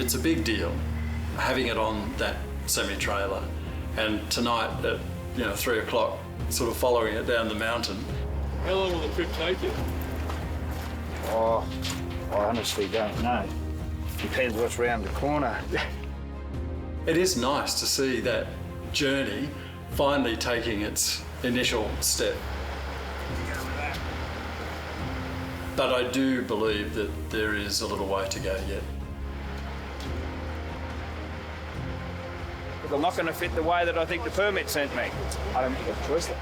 It's a big deal having it on that semi-trailer, and tonight at 3 o'clock, sort of following it down the mountain. How long will the trip take you? Oh, I honestly don't know. Depends what's round the corner. It is nice to see that journey finally taking its initial step. But I do believe that there is a little way to go yet. I'm not going to fit the way that I think the permit sent me. I don't think I've choice there.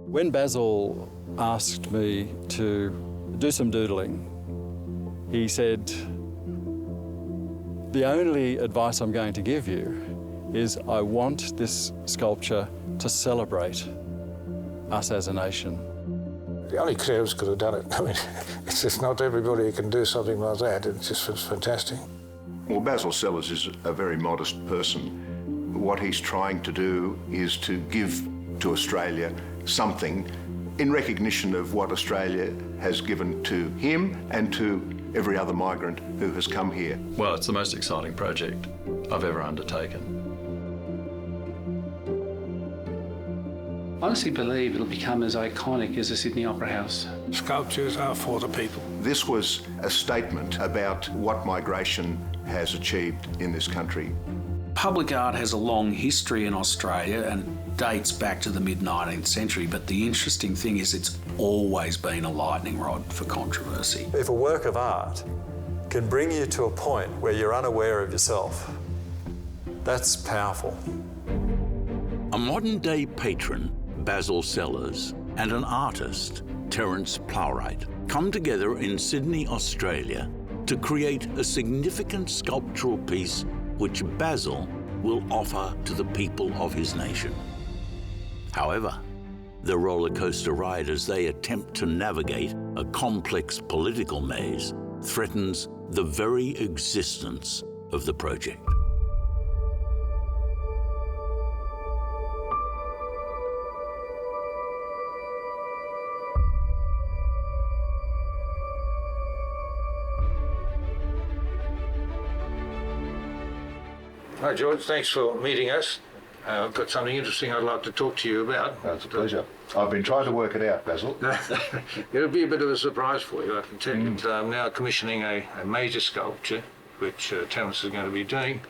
When Basil asked me to do some doodling, he said, "The only advice I'm going to give you is I want this sculpture to celebrate us as a nation." The only creatives could have done it. I mean, it's just not everybody who can do something like that. It's just fantastic. Well, Basil Sellers is a very modest person. What he's trying to do is to give to Australia something in recognition of what Australia has given to him and to every other migrant who has come here. Well, it's the most exciting project I've ever undertaken. I honestly believe it'll become as iconic as the Sydney Opera House. Sculptures are for the people. This was a statement about what migration has achieved in this country. Public art has a long history in Australia and dates back to the mid-19th century, but the interesting thing is it's always been a lightning rod for controversy. If a work of art can bring you to a point where you're unaware of yourself, that's powerful. A modern-day patron, Basil Sellers, and an artist, Terence Plowright, come together in Sydney, Australia, to create a significant sculptural piece which Basil will offer to the people of his nation. However, the roller coaster ride as they attempt to navigate a complex political maze threatens the very existence of the project. Hi, George. Thanks for meeting us. I've got something interesting I'd like to talk to you about. That's a pleasure. I've been trying to work it out, Basil. It'll be a bit of a surprise for you, I can tell you. I'm now commissioning a major sculpture, which Terence is going to be doing.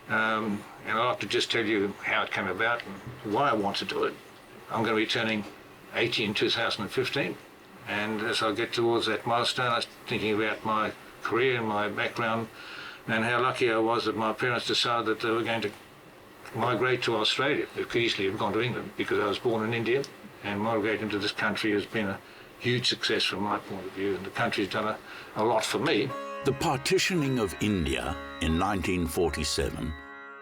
And I'd like to just tell you how it came about and why I want to do it. I'm going to be turning 80 in 2015. And as I get towards that milestone, I was thinking about my career and my background and how lucky I was that my parents decided that they were going to migrate to Australia. They could easily have gone to England because I was born in India, and migrating to this country has been a huge success from my point of view, and the country's done a lot for me. The partitioning of India in 1947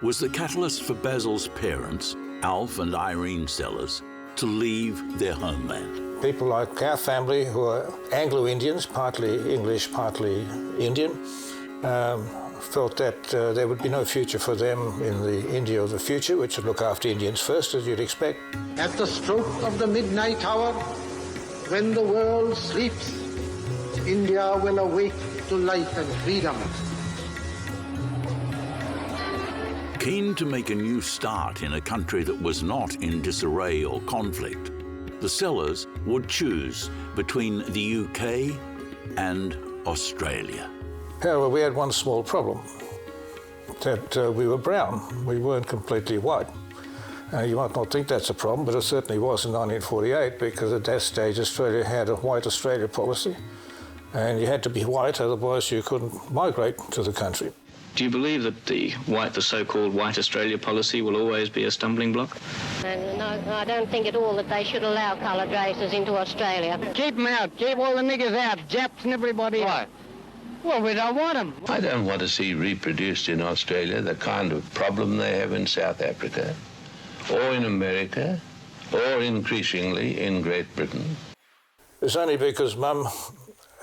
was the catalyst for Basil's parents, Alf and Irene Sellers, to leave their homeland. People like our family, who are Anglo-Indians, partly English, partly Indian, felt that there would be no future for them in the India of the future, which would look after Indians first, as you'd expect. At the stroke of the midnight hour, when the world sleeps, India will awake to life and freedom. Keen to make a new start in a country that was not in disarray or conflict, the Sellers would choose between the UK and Australia. However, we had one small problem, that we were brown. We weren't completely white. You might not think that's a problem, but it certainly was in 1948, because at that stage Australia had a white Australia policy, and you had to be white, otherwise you couldn't migrate to the country. Do you believe that the so-called white Australia policy will always be a stumbling block? No, I don't think at all that they should allow coloured races into Australia. Keep them out. Keep all the niggers out. Japs and everybody. Why? Well, we don't want them. I don't want to see reproduced in Australia the kind of problem they have in South Africa, or in America, or increasingly in Great Britain. It's only because Mum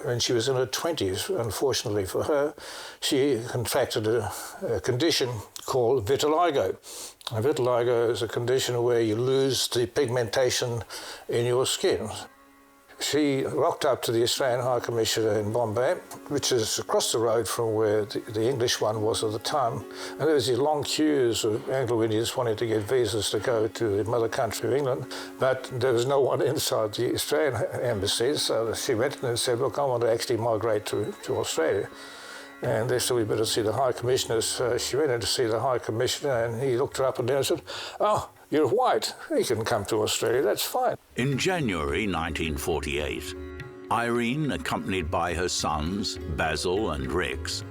when she was in her 20s. Unfortunately for her, she contracted a condition called vitiligo. And vitiligo is a condition where you lose the pigmentation in your skin. She rocked up to the Australian High Commissioner in Bombay, which is across the road from where the English one was at the time. And there was these long queues of Anglo-Indians wanting to get visas to go to the mother country of England, but there was no one inside the Australian embassy, so she went and said, look, I want to actually migrate to Australia. And they said, we better see the High Commissioner. So she went in to see the High Commissioner, and he looked her up and down and said, oh, you're white. You can come to Australia, that's fine. In January 1948, Irene, accompanied by her sons, Basil and Rex,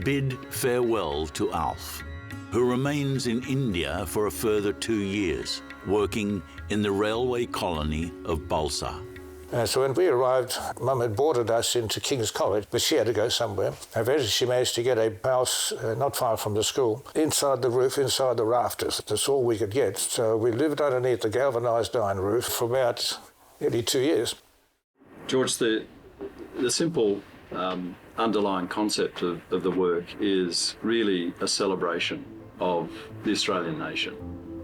bid farewell to Alf, who remains in India for a further 2 years, working in the railway colony of Balsa. So when we arrived, Mum had boarded us into King's College, but she had to go somewhere. Eventually she managed to get a house not far from the school, inside the roof, inside the rafters. That's all we could get. So we lived underneath the galvanised iron roof for about nearly 2 years. George, the simple underlying concept of the work is really a celebration of the Australian nation.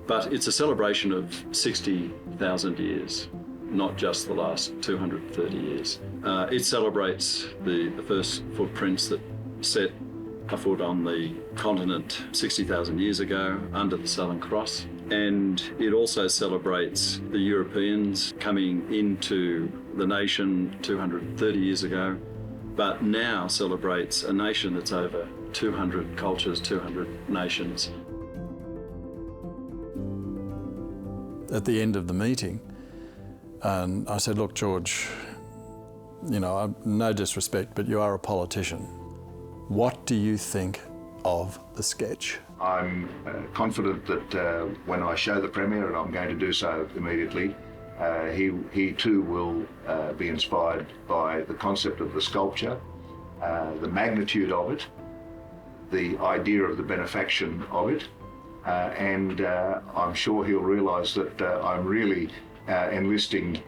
But it's a celebration of 60,000 years. Not just the last 230 years. It celebrates the first footprints that set a foot on the continent 60,000 years ago under the Southern Cross. And it also celebrates the Europeans coming into the nation 230 years ago, but now celebrates a nation that's over 200 cultures, 200 nations. At the end of the meeting, and I said, look, George, you know, no disrespect, but you are a politician. What do you think of the sketch? I'm confident that when I show the Premier, and I'm going to do so immediately, he too will be inspired by the concept of the sculpture, the magnitude of it, the idea of the benefaction of it, and I'm sure he'll realise that I'm really enlisting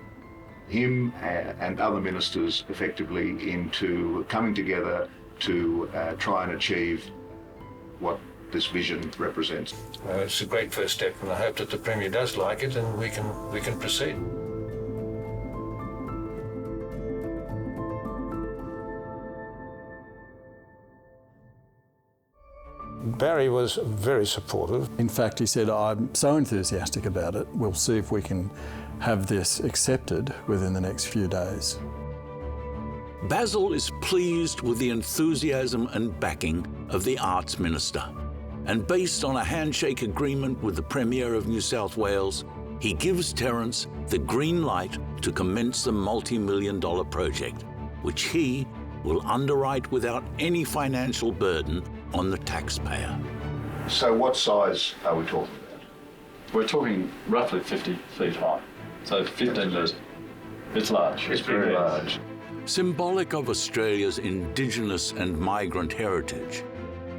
him and other ministers effectively into coming together to try and achieve what this vision represents. It's a great first step, and I hope that the Premier does like it and we can proceed. Barry was very supportive. In fact, he said, I'm so enthusiastic about it, we'll see if we can have this accepted within the next few days. Basil is pleased with the enthusiasm and backing of the Arts Minister, and based on a handshake agreement with the Premier of New South Wales, he gives Terence the green light to commence the multi-million-dollar project, which he will underwrite without any financial burden on the taxpayer. So what size are we talking about? We're talking roughly 50 feet high, so 15 metres. It's large. It's very large. Symbolic of Australia's Indigenous and migrant heritage,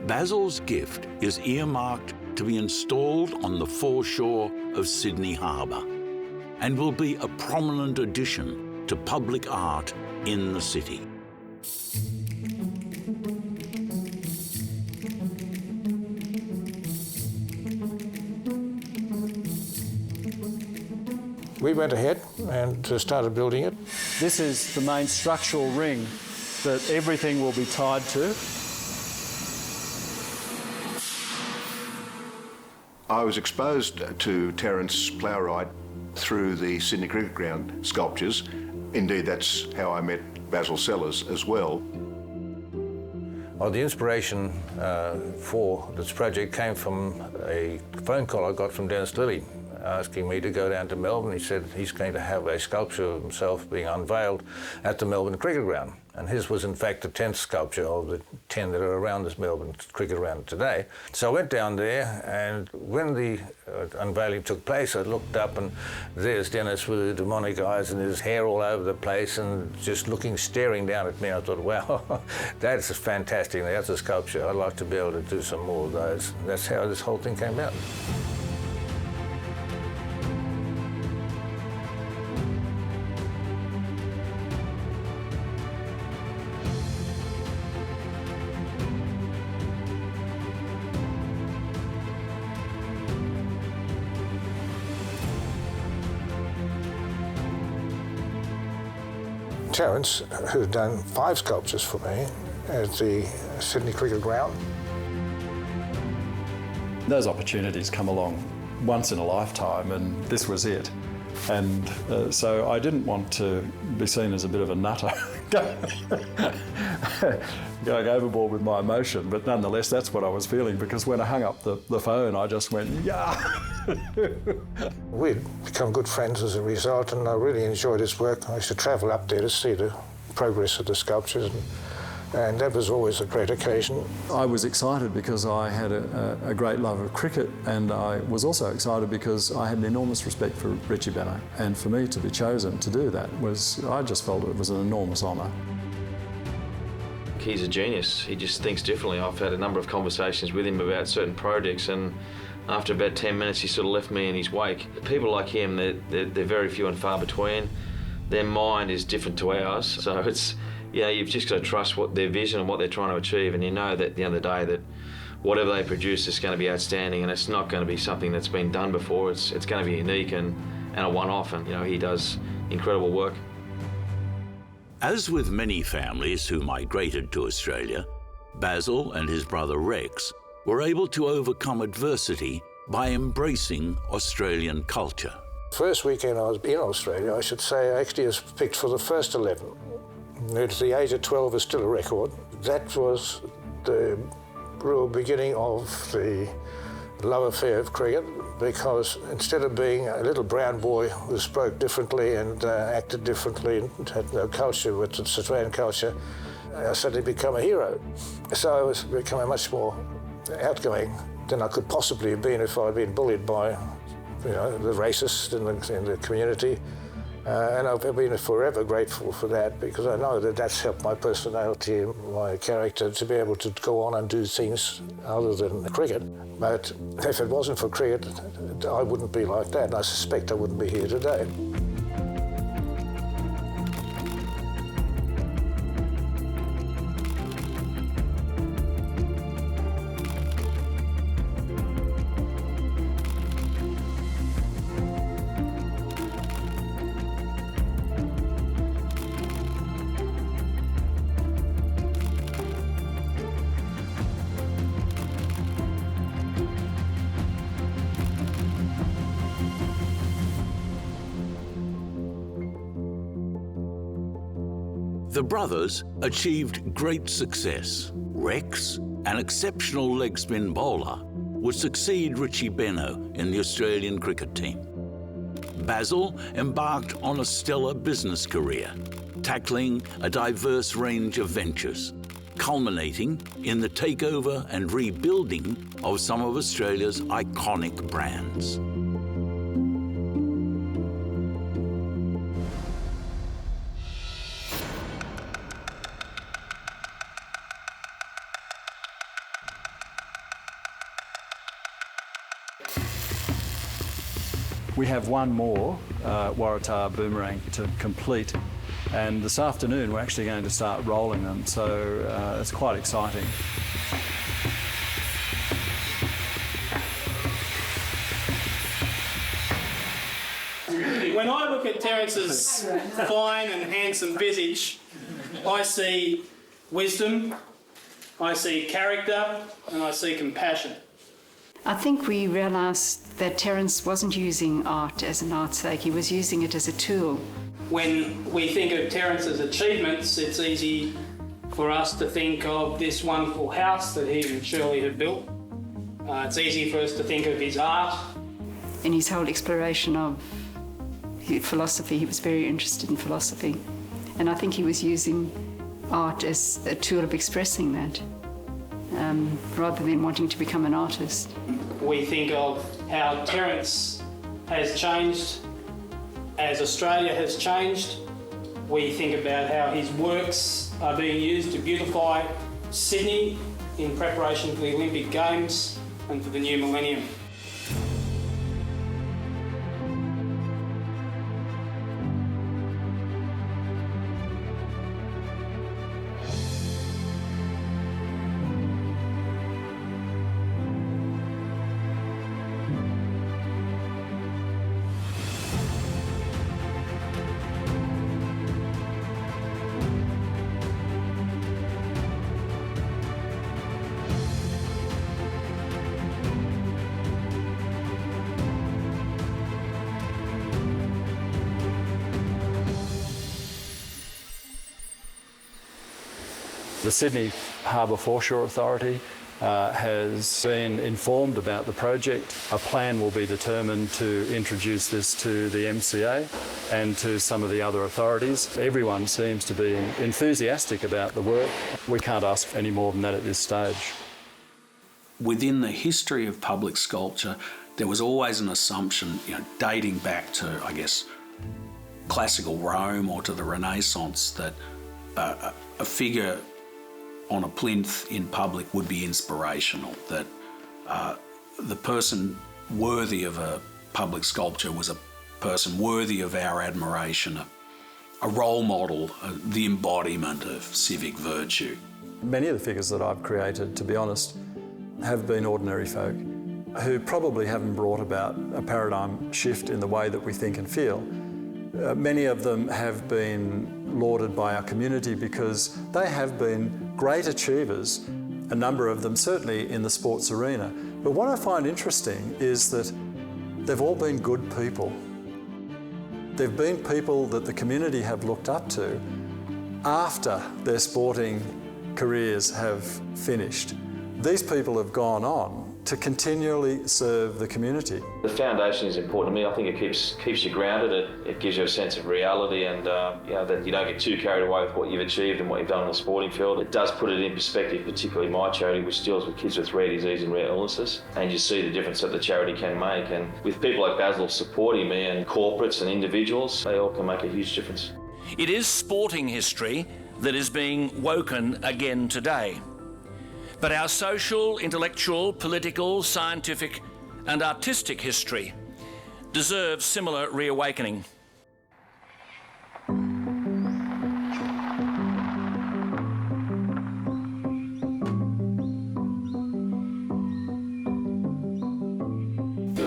Basil's gift is earmarked to be installed on the foreshore of Sydney Harbour and will be a prominent addition to public art in the city. We went ahead and started building it. This is the main structural ring that everything will be tied to. I was exposed to Terence Plowright through the Sydney Cricket Ground sculptures. Indeed, that's how I met Basil Sellers as well. Well, the inspiration for this project came from a phone call I got from Dennis Lilly, asking me to go down to Melbourne. He said he's going to have a sculpture of himself being unveiled at the Melbourne Cricket Ground. And his was in fact the 10th sculpture of the 10 that are around this Melbourne Cricket Ground today. So I went down there, and when the unveiling took place, I looked up and there's Dennis with the demonic eyes and his hair all over the place and just staring down at me. I thought, wow, that's fantastic. That's a sculpture. I'd like to be able to do some more of those. That's how this whole thing came about. Terence, who'd done 5 sculptures for me at the Sydney Cricket Ground. Those opportunities come along once in a lifetime, and this was it. And so I didn't want to be seen as a bit of a nutter going overboard with my emotion, but nonetheless that's what I was feeling, because when I hung up the phone I just went, yeah. We'd become good friends as a result, and I really enjoyed his work. I used to travel up there to see the progress of the sculptures, and that was always a great occasion. I was excited because I had a great love of cricket, and I was also excited because I had an enormous respect for Richie Benaud, and for me to be chosen to do that I just felt it was an enormous honour. He's a genius. He just thinks differently. I've had a number of conversations with him about certain projects, and after about 10 minutes he sort of left me in his wake. People like him, they're very few and far between. Their mind is different to ours, so it's, you've just got to trust their vision and what they're trying to achieve, and you know that at the end of the day that whatever they produce is going to be outstanding, and it's not going to be something that's been done before. It's going to be unique and a one-off, and he does incredible work. As with many families who migrated to Australia, Basil and his brother Rex were able to overcome adversity by embracing Australian culture. First weekend I was in Australia, I should say, I actually was picked for the first 11. At the age of 12 is still a record. That was the real beginning of the love affair of cricket, because instead of being a little brown boy who spoke differently and acted differently and had no culture with the Australian culture, I suddenly became a hero. So I was becoming much more outgoing than I could possibly have been if I'd been bullied by the racists in the community. And I've been forever grateful for that, because I know that that's helped my personality and my character to be able to go on and do things other than cricket. But if it wasn't for cricket, I wouldn't be like that, and I suspect I wouldn't be here today. The brothers achieved great success. Rex, an exceptional leg spin bowler, would succeed Richie Benaud in the Australian cricket team. Basil embarked on a stellar business career, tackling a diverse range of ventures, culminating in the takeover and rebuilding of some of Australia's iconic brands. We have one more Waratah boomerang to complete, and this afternoon we're actually going to start rolling them, so it's quite exciting. When I look at Terence's fine and handsome visage, I see wisdom, I see character, and I see compassion. I think we realised that Terence wasn't using art as an art's sake, he was using it as a tool. When we think of Terence's achievements, it's easy for us to think of this wonderful house that he and Shirley have built. It's easy for us to think of his art. In his whole exploration of philosophy, he was very interested in philosophy. And I think he was using art as a tool of expressing that, rather than wanting to become an artist. We think of how Terence has changed as Australia has changed. We think about how his works are being used to beautify Sydney in preparation for the Olympic Games and for the new millennium. The Sydney Harbour Foreshore Authority has been informed about the project. A plan will be determined to introduce this to the MCA and to some of the other authorities. Everyone seems to be enthusiastic about the work. We can't ask any more than that at this stage. Within the history of public sculpture, there was always an assumption, dating back to, I guess, classical Rome or to the Renaissance, that a figure on a plinth in public would be inspirational, that the person worthy of a public sculpture was a person worthy of our admiration, a role model, the embodiment of civic virtue. Many of the figures that I've created, to be honest, have been ordinary folk who probably haven't brought about a paradigm shift in the way that we think and feel. Many of them have been lauded by our community because they have been great achievers, a number of them certainly in the sports arena. But what I find interesting is that they've all been good people. They've been people that the community have looked up to after their sporting careers have finished. These people have gone on to continually serve the community. The foundation is important to me. I think it keeps you grounded. It gives you a sense of reality, and that you don't get too carried away with what you've achieved and what you've done on the sporting field. It does put it in perspective, particularly my charity, which deals with kids with rare disease and rare illnesses, and you see the difference that the charity can make. And with people like Basil supporting me, and corporates and individuals, they all can make a huge difference. It is sporting history that is being woken again today. But our social, intellectual, political, scientific and artistic history deserves similar reawakening.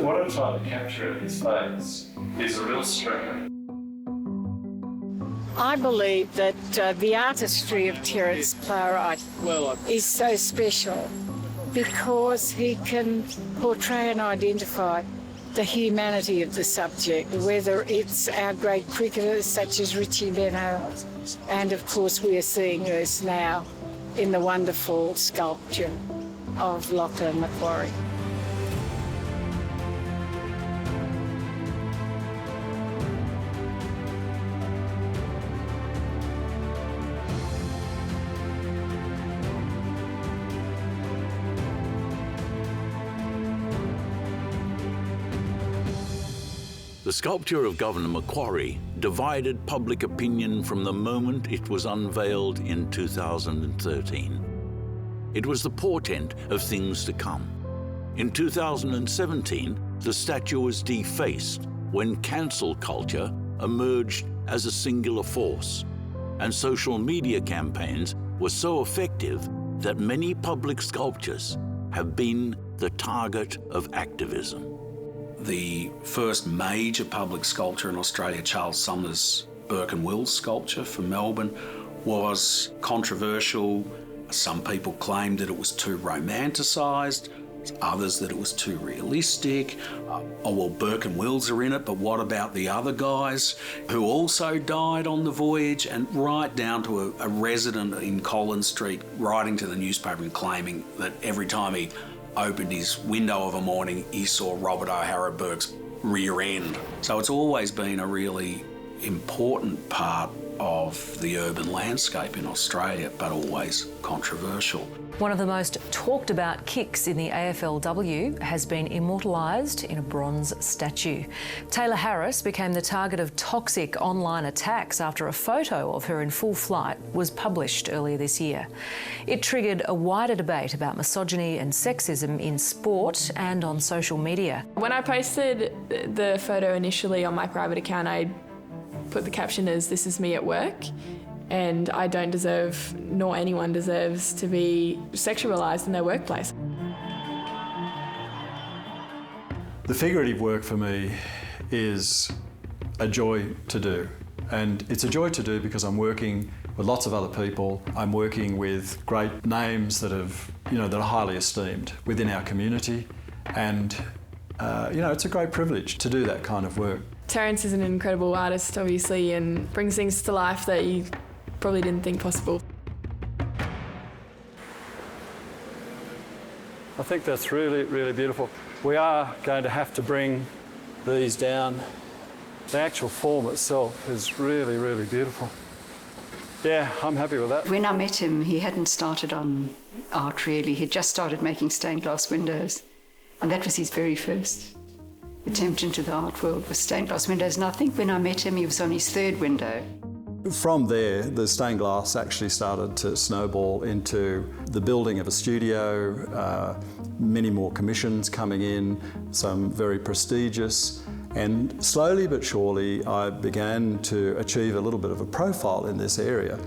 What I'm trying to capture in his face is a real strength. I believe that the artistry of Terence Plowright is so special because he can portray and identify the humanity of the subject, whether it's our great cricketers such as Richie Benaud, and of course we are seeing this now in the wonderful sculpture of Lachlan Macquarie. The sculpture of Governor Macquarie divided public opinion from the moment it was unveiled in 2013. It was the portent of things to come. In 2017, the statue was defaced when cancel culture emerged as a singular force, and social media campaigns were so effective that many public sculptures have been the target of activism. The first major public sculpture in Australia, Charles Sumner's Burke and Wills sculpture from Melbourne, was controversial. Some people claimed that it was too romanticised, others that it was too realistic. Burke and Wills are in it, but what about the other guys who also died on the voyage? And right down to a resident in Collins Street writing to the newspaper and claiming that every time he opened his window of a morning, he saw Robert O'Hara Burke's rear end. So it's always been a really important part of the urban landscape in Australia, but always controversial. One of the most talked about kicks in the AFLW has been immortalised in a bronze statue. Taylor Harris became the target of toxic online attacks after a photo of her in full flight was published earlier this year. It triggered a wider debate about misogyny and sexism in sport and on social media. When I posted the photo initially on my private account, I put the caption as "This is me at work," and I don't deserve, nor anyone deserves, to be sexualised in their workplace. The figurative work for me is a joy to do, and it's a joy to do because I'm working with lots of other people. I'm working with great names that that are highly esteemed within our community, and it's a great privilege to do that kind of work. Terence is an incredible artist, obviously, and brings things to life that you probably didn't think possible. I think that's really, really beautiful. We are going to have to bring these down. The actual form itself is really, really beautiful. Yeah, I'm happy with that. When I met him, he hadn't started on art really. He'd just started making stained glass windows. And that was his very first attempt into the art world, was stained glass windows. And I think when I met him, he was on his third window. From there, the stained glass actually started to snowball into the building of a studio, many more commissions coming in, some very prestigious. And slowly but surely, I began to achieve a little bit of a profile in this area.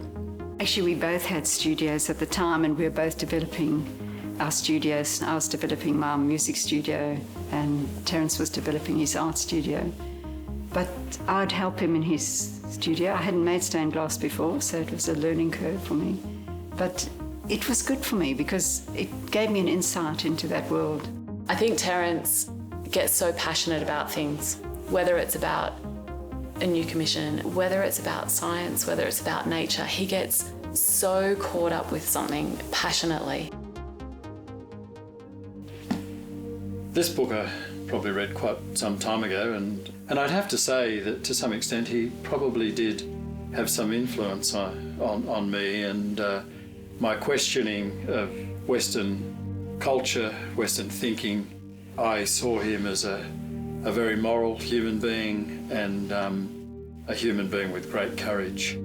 Actually, we both had studios at the time, and we were both developing our studios. I was developing my music studio, and Terence was developing his art studio. But I'd help him in his studio. I hadn't made stained glass before, so it was a learning curve for me. But it was good for me because it gave me an insight into that world. I think Terence gets so passionate about things, whether it's about a new commission, whether it's about science, whether it's about nature. He gets so caught up with something passionately. This book I probably read quite some time ago, and I'd have to say that to some extent he probably did have some influence on me and my questioning of Western culture, Western thinking. I saw him as a very moral human being and a human being with great courage.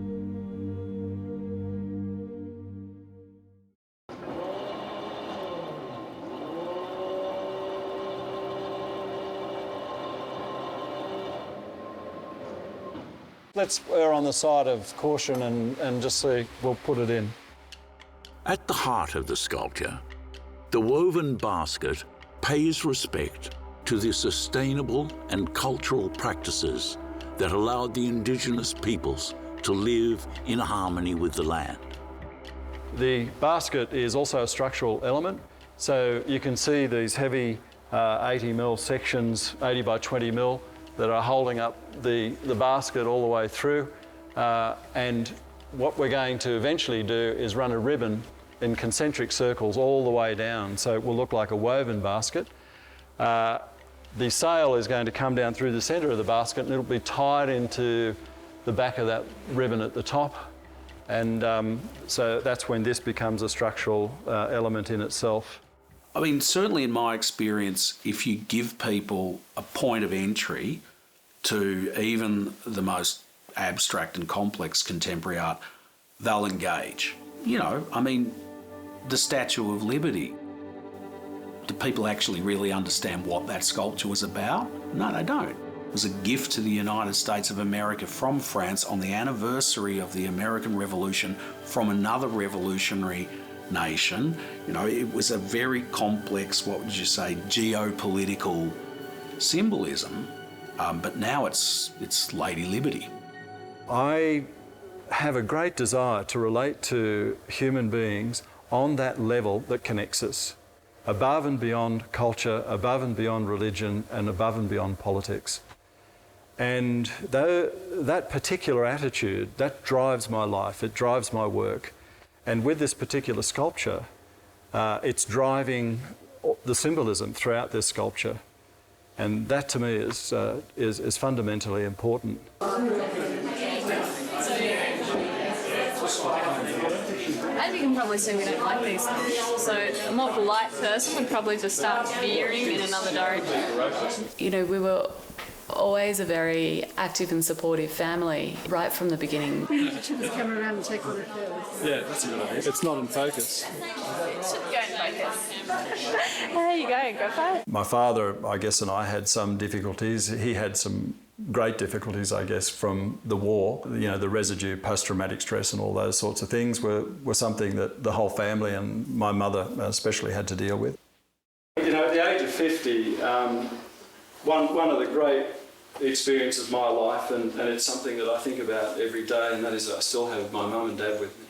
Let's err on the side of caution and just see, we'll put it in. At the heart of the sculpture, the woven basket pays respect to the sustainable and cultural practices that allowed the indigenous peoples to live in harmony with the land. The basket is also a structural element, so you can see these heavy 80mm sections, 80 by 20mm, that are holding up the basket all the way through. And what we're going to eventually do is run a ribbon in concentric circles all the way down, so it will look like a woven basket. The sail is going to come down through the centre of the basket and it'll be tied into the back of that ribbon at the top. And so that's when this becomes a structural element in itself. I mean, certainly in my experience, if you give people a point of entry to even the most abstract and complex contemporary art, they'll engage. You know, I mean, the Statue of Liberty. Do people actually really understand what that sculpture was about? No, they don't. It was a gift to the United States of America from France on the anniversary of the American Revolution from another revolutionary nation. You know, it was a very complex, what would you say, geopolitical symbolism, but now it's Lady Liberty. I have a great desire to relate to human beings on that level that connects us, above and beyond culture, above and beyond religion, and above and beyond politics. And that particular attitude, that drives my life, it drives my work. And with this particular sculpture, it's driving the symbolism throughout this sculpture. And that to me is fundamentally important. As you can probably see, we don't like these things. So a more polite person would probably just start veering in another direction. You know, we were always a very active and supportive family right from the beginning. We need to turn this camera around and take one of those. Yeah, that's a good idea. It's not in focus. It should go in focus. How you going? Go for it. My father, I guess, and I had some difficulties. He had some great difficulties, I guess, from the war. You know, the residue, post-traumatic stress and all those sorts of things were something that the whole family and my mother especially had to deal with. You know, at the age of 50, one of the great experiences of my life, and it's something that I think about every day, and that is I still have my mum and dad with me.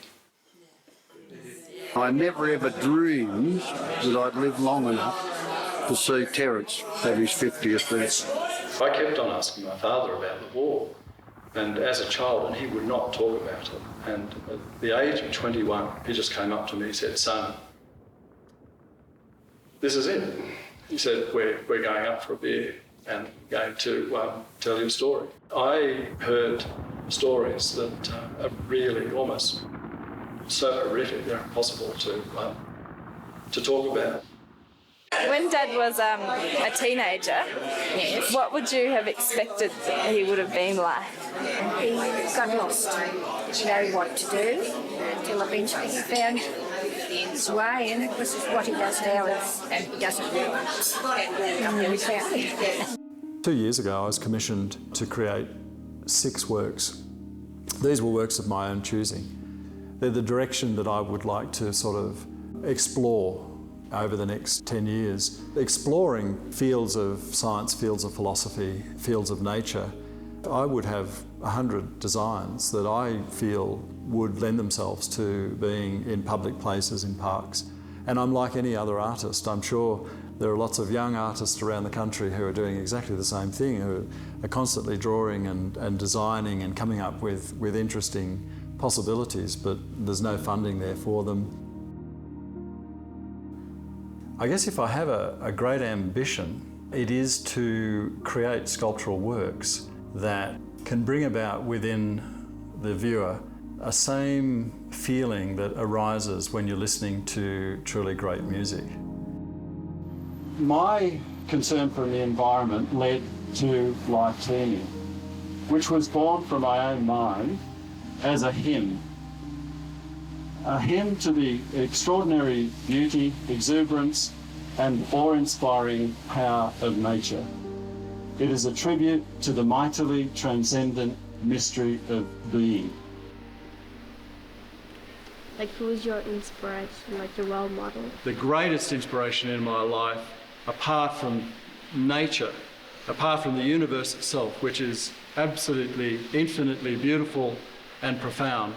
I never ever dreamed that I'd live long enough to see Terence have his 50th birthday. I kept on asking my father about the war, and as a child, and he would not talk about it. And at the age of 21, he just came up to me and said, "Son, this is it. He said, we're going up for a beer and going to tell you a story. I heard stories that are really almost so horrific they're impossible to talk about. When Dad was a teenager, yes, what would you have expected he would have been like? He got lost, didn't know what to do, until eventually he found his way, and this is what he does now, and he doesn't really found it. 2 years ago, I was commissioned to create 6 works. These were works of my own choosing. They're the direction that I would like to sort of explore over the next 10 years, exploring fields of science, fields of philosophy, fields of nature. I would have 100 designs that I feel would lend themselves to being in public places, in parks. And I'm like any other artist. I'm sure there are lots of young artists around the country who are doing exactly the same thing, who are constantly drawing and designing and coming up with interesting possibilities, but there's no funding there for them. I guess if I have a great ambition, it is to create sculptural works that can bring about within the viewer a same feeling that arises when you're listening to truly great music. My concern for the environment led to Life Teeming, which was born from my own mind as a hymn to the extraordinary beauty, exuberance, and awe-inspiring power of nature. It is a tribute to the mightily transcendent mystery of being. Like, who's your inspiration, like your role model? The greatest inspiration in my life, apart from nature, apart from the universe itself, which is absolutely, infinitely beautiful and profound,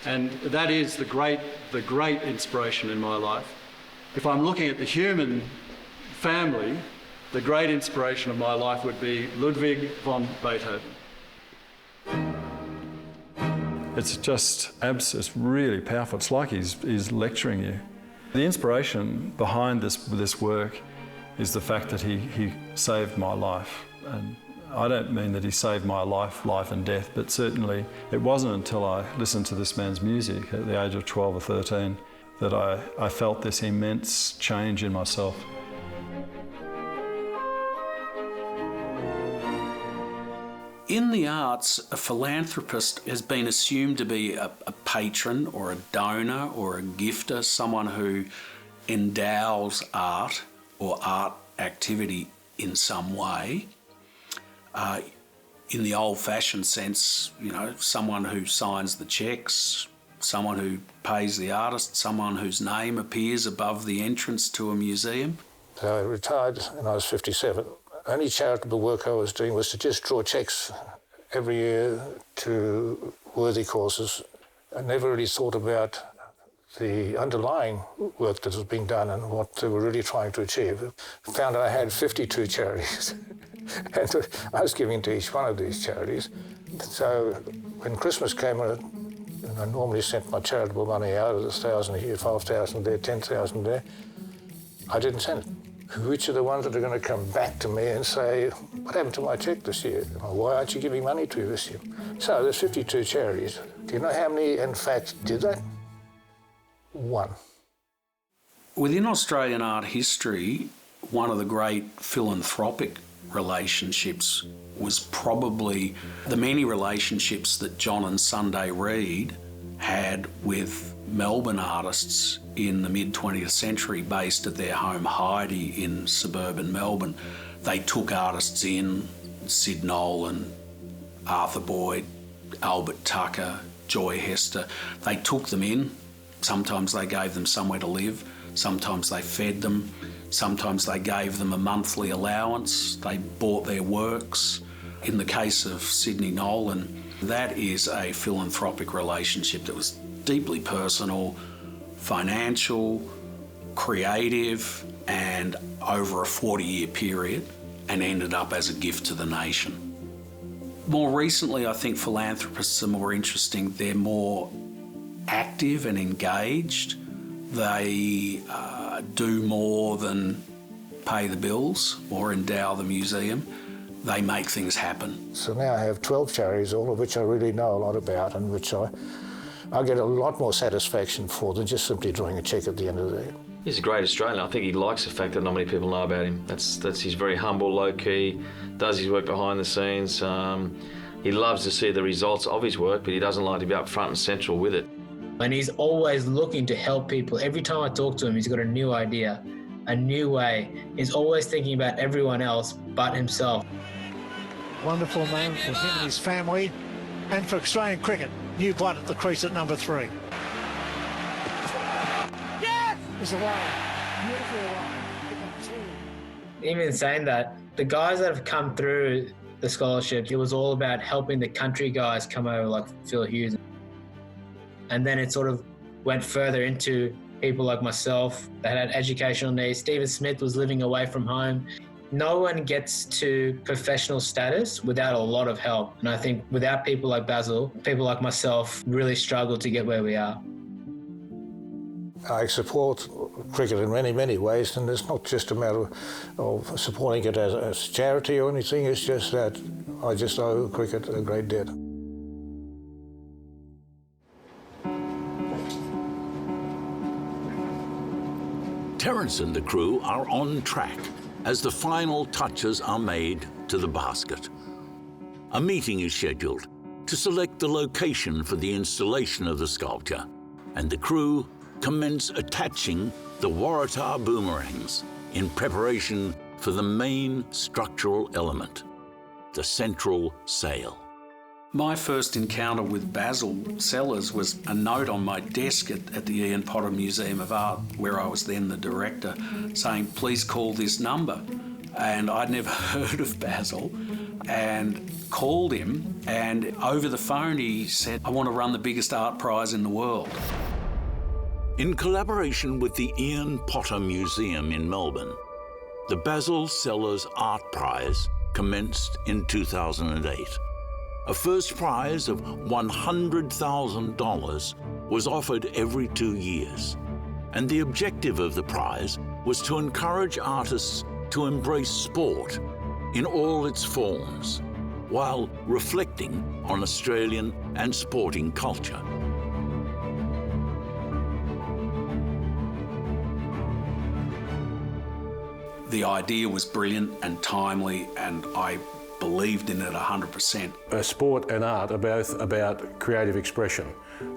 and that is the great inspiration in my life. If I'm looking at the human family, the great inspiration of my life would be Ludwig von Beethoven. It's really powerful. It's like he's lecturing you. The inspiration behind this work is the fact that he saved my life. And I don't mean that he saved my life and death, but certainly it wasn't until I listened to this man's music at the age of 12 or 13 that I felt this immense change in myself. In the arts, a philanthropist has been assumed to be a patron or a donor or a gifter, someone who endows art or art activity in some way. In the old-fashioned sense, someone who signs the cheques, someone who pays the artist, someone whose name appears above the entrance to a museum. So I retired when I was 57. Only charitable work I was doing was to just draw cheques every year to worthy causes. I never really thought about the underlying work that was being done and what they were really trying to achieve. I found I had 52 charities and I was giving to each one of these charities. So when Christmas came, and I normally sent my charitable money out, 1,000 here, 5,000 there, 10,000 there, I didn't send it. Which are the ones that are going to come back to me and say, what happened to my cheque this year? Why aren't you giving money to this year? So there's 52 charities. Do you know how many, in fact, did that? 1. Within Australian art history, one of the great philanthropic relationships was probably the many relationships that John and Sunday Reid had with Melbourne artists in the mid-20th century based at their home Heidi in suburban Melbourne. They took artists in, Sid Nolan, Arthur Boyd, Albert Tucker, Joy Hester. They took them in. Sometimes they gave them somewhere to live. Sometimes they fed them. Sometimes they gave them a monthly allowance. They bought their works. In the case of Sidney Nolan, that is a philanthropic relationship that was deeply personal, financial, creative, and over a 40-year period, and ended up as a gift to the nation. More recently, I think philanthropists are more interesting. They're more active and engaged. They do more than pay the bills or endow the museum. They make things happen. So now I have 12 charities, all of which I really know a lot about and which I get a lot more satisfaction for than just simply drawing a cheque at the end of the day. He's a great Australian. I think he likes the fact that not many people know about him. That's he's very humble, low-key, does his work behind the scenes. He loves to see the results of his work, but he doesn't like to be up front and central with it. And he's always looking to help people. Every time I talk to him, he's got a new idea, a new way. He's always thinking about everyone else but himself. Wonderful moment for him and his family, and for Australian cricket. New blood at the crease at number 3. Yes! It's away. Beautiful away. Even saying that, the guys that have come through the scholarship, it was all about helping the country guys come over, like Phil Hughes. And then it sort of went further into people like myself that had educational needs. Stephen Smith was living away from home. No one gets to professional status without a lot of help. And I think without people like Basil, people like myself really struggle to get where we are. I support cricket in many, many ways, and it's not just a matter of supporting it as charity or anything. It's just that I just owe cricket a great debt. Terence and the crew are on track as the final touches are made to the basket. A meeting is scheduled to select the location for the installation of the sculpture, and the crew commence attaching the Waratah boomerangs in preparation for the main structural element, the central sail. My first encounter with Basil Sellers was a note on my desk at the Ian Potter Museum of Art, where I was then the director, saying, please call this number. And I'd never heard of Basil and called him, and over the phone he said, I want to run the biggest art prize in the world. In collaboration with the Ian Potter Museum in Melbourne, the Basil Sellers Art Prize commenced in 2008. A first prize of $100,000 was offered every 2 years, and the objective of the prize was to encourage artists to embrace sport in all its forms, while reflecting on Australian and sporting culture. The idea was brilliant and timely, and I believed in it 100%. Sport and art are both about creative expression.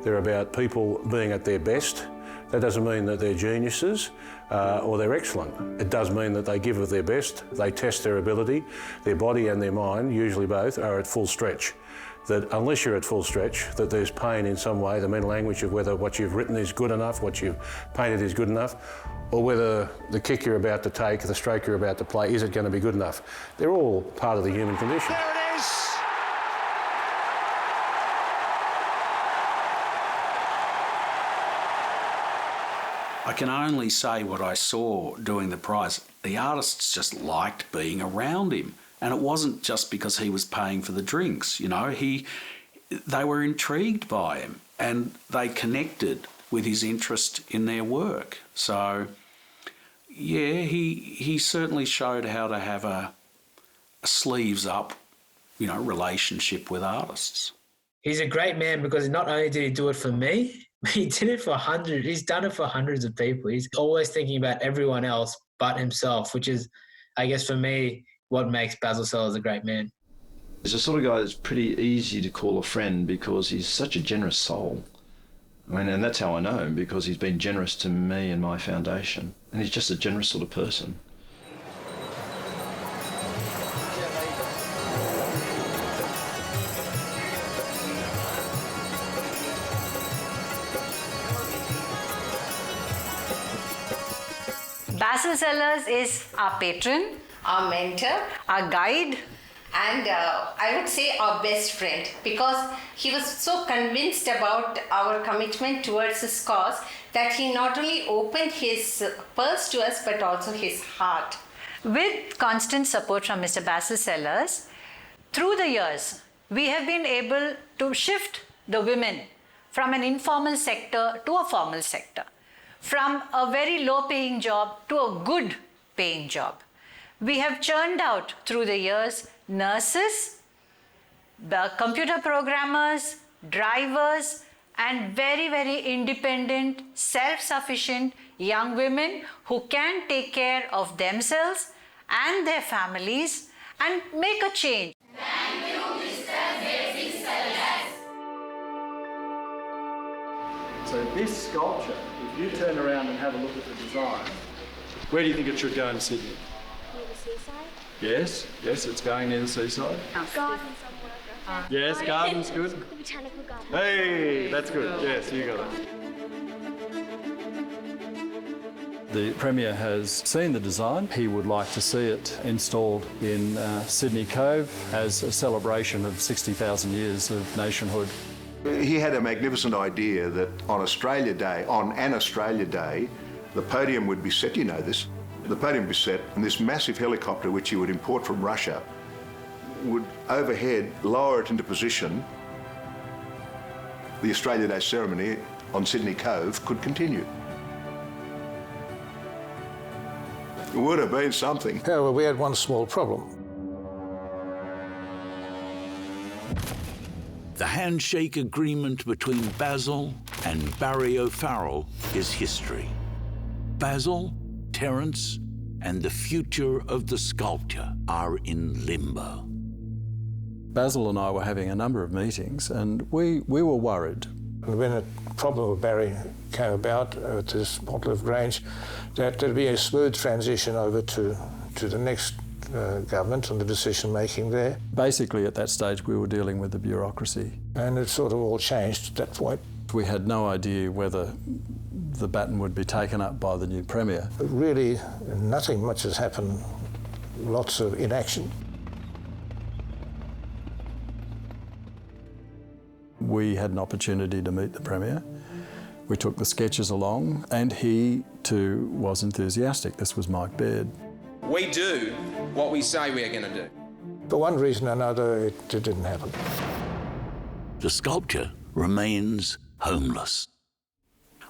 They're about people being at their best. That doesn't mean that they're geniuses or they're excellent. It does mean that they give of their best, they test their ability, their body and their mind, usually both, are at full stretch. That unless you're at full stretch, that there's pain in some way, the mental anguish of whether what you've written is good enough, what you've painted is good enough, or whether the kick you're about to take, the stroke you're about to play, is it going to be good enough? They're all part of the human condition. There it is! I can only say what I saw doing the prize. The artists just liked being around him. And it wasn't just because he was paying for the drinks, you know. They were intrigued by him and they connected with his interest in their work. So, yeah, he certainly showed how to have a sleeves up, you know, relationship with artists. He's a great man because not only did he do it for me, he did it for hundreds. He's done it for hundreds of people. He's always thinking about everyone else but himself, which is, I guess for me, what makes Basil Sellers a great man. He's the sort of guy that's pretty easy to call a friend because he's such a generous soul. I mean, and that's how I know him, because he's been generous to me and my foundation. And he's just a generous sort of person. Basil Sellers is our patron, our mentor, our guide, and I would say our best friend, because he was so convinced about our commitment towards this cause that he not only opened his purse to us but also his heart. With constant support from Mr. Basil Sellers, through the years, we have been able to shift the women from an informal sector to a formal sector. from a very low-paying job to a good-paying job. We have churned out through the years nurses, the computer programmers, drivers, and very, very independent, self-sufficient young women who can take care of themselves and their families and make a change. Thank you, Mr. Basic Sellers. So this sculpture, if you turn around and have a look at the design, where do you think it should go in Sydney? Near the seaside? Yes, it's going near the seaside. Garden somewhere. Yes, garden's good. The botanical garden. Hey, that's good. Yes, you got it. The Premier has seen the design. He would like to see it installed in Sydney Cove as a celebration of 60,000 years of nationhood. He had a magnificent idea that on an Australia Day, the podium would be set, you know this, the podium would be set and this massive helicopter which he would import from Russia would overhead lower it into position. The Australia Day ceremony on Sydney Cove could continue. It would have been something. However, we had one small problem. The handshake agreement between Basil and Barry O'Farrell is history. Basil, Terence, and the future of the sculpture are in limbo. Basil and I were having a number of meetings and we were worried. When the problem with Barry came about at this Montlive Grange, that there'd be a smooth transition over to the next government and the decision-making there. Basically, at that stage, we were dealing with the bureaucracy. And it sort of all changed at that point. We had no idea whether the baton would be taken up by the new Premier. But really, nothing much has happened. Lots of inaction. We had an opportunity to meet the Premier. We took the sketches along and he too was enthusiastic. This was Mike Baird. We do what we say we are going to do. For one reason or another, it didn't happen. The sculpture remains homeless.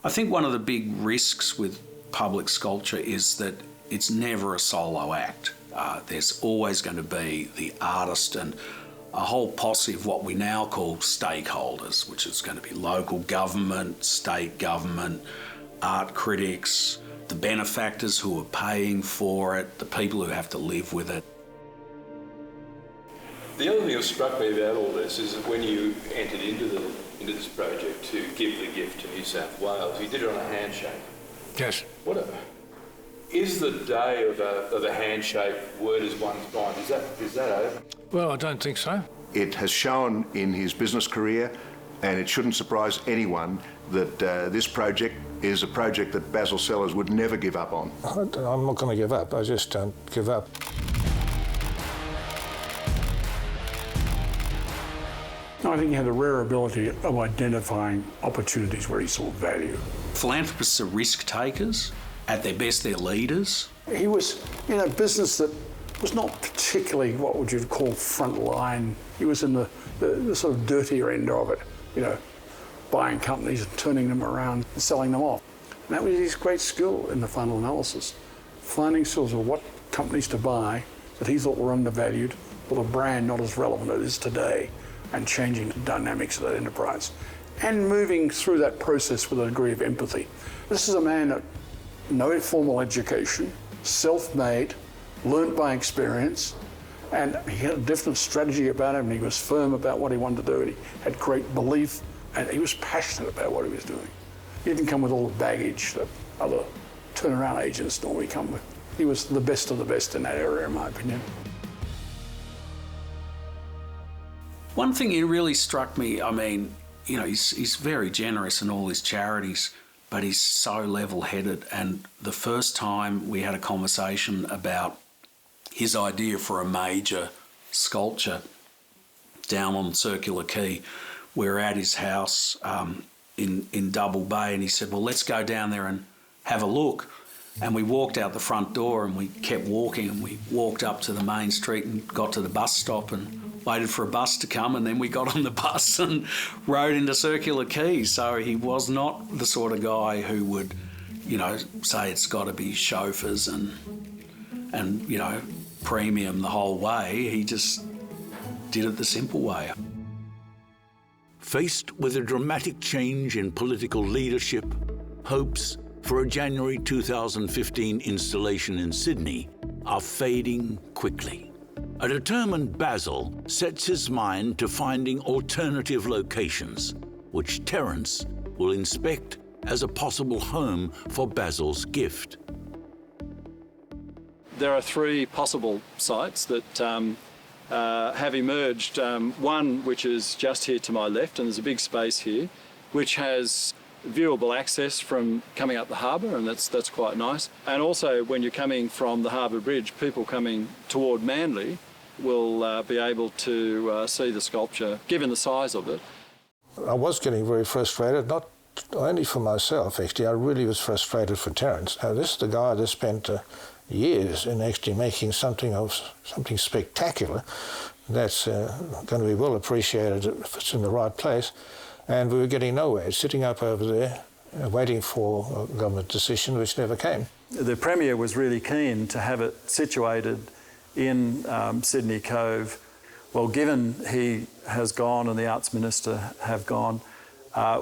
I think one of the big risks with public sculpture is that it's never a solo act. There's always going to be the artist and a whole posse of what we now call stakeholders, which is going to be local government, state government, art critics, the benefactors who are paying for it, the people who have to live with it. The other thing that struck me about all this is that when you entered into this project to give the gift to New South Wales, you did it on a handshake. Yes. Is the day of the handshake word is one's bond? Is that over? Well, I don't think so. It has shown in his business career, and it shouldn't surprise anyone, that this project is a project that Basil Sellers would never give up on. I'm not going to give up. I just don't give up. I think he had a rare ability of identifying opportunities where he saw value. Philanthropists are risk takers. At their best, they're leaders. He was in a business that was not particularly what would you call front line. He was in the sort of dirtier end of it, you know, buying companies and turning them around and selling them off. And that was his great skill in the funnel analysis, finding sort of what companies to buy that he thought were undervalued or the brand not as relevant as it is today, and changing the dynamics of that enterprise and moving through that process with a degree of empathy. This is a man that no formal education, self-made, learnt by experience, and he had a different strategy about him, and he was firm about what he wanted to do, and he had great belief, and he was passionate about what he was doing. He didn't come with all the baggage that other turnaround agents normally come with. He was the best of the best in that area, in my opinion. One thing that really struck me, I mean, you know, he's very generous in all his charities, but he's so level-headed. And the first time we had a conversation about his idea for a major sculpture down on Circular Quay, we were at his house in Double Bay, and he said, well, let's go down there and have a look. And we walked out the front door and we kept walking, and we walked up to the main street and got to the bus stop and waited for a bus to come, and then we got on the bus and rode into Circular Quay. So he was not the sort of guy who would say it's got to be chauffeurs and premium the whole way. He just did it the simple way. Faced with a dramatic change in political leadership, hopes for a January 2015 installation in Sydney are fading quickly. A determined Basil sets his mind to finding alternative locations, which Terence will inspect as a possible home for Basil's gift. There are 3 possible sites that have emerged. One which is just here to my left, and there's a big space here, which has viewable access from coming up the harbour, and that's quite nice. And also when you're coming from the Harbour Bridge, people coming toward Manly will be able to see the sculpture, given the size of it. I was getting very frustrated, not only for myself actually, I really was frustrated for Terence. This is the guy that spent years in actually making something spectacular that's going to be well appreciated if it's in the right place, and we were getting nowhere, sitting up over there waiting for a government decision which never came. The Premier was really keen to have it situated in Sydney Cove. Well, given he has gone and the Arts Minister have gone,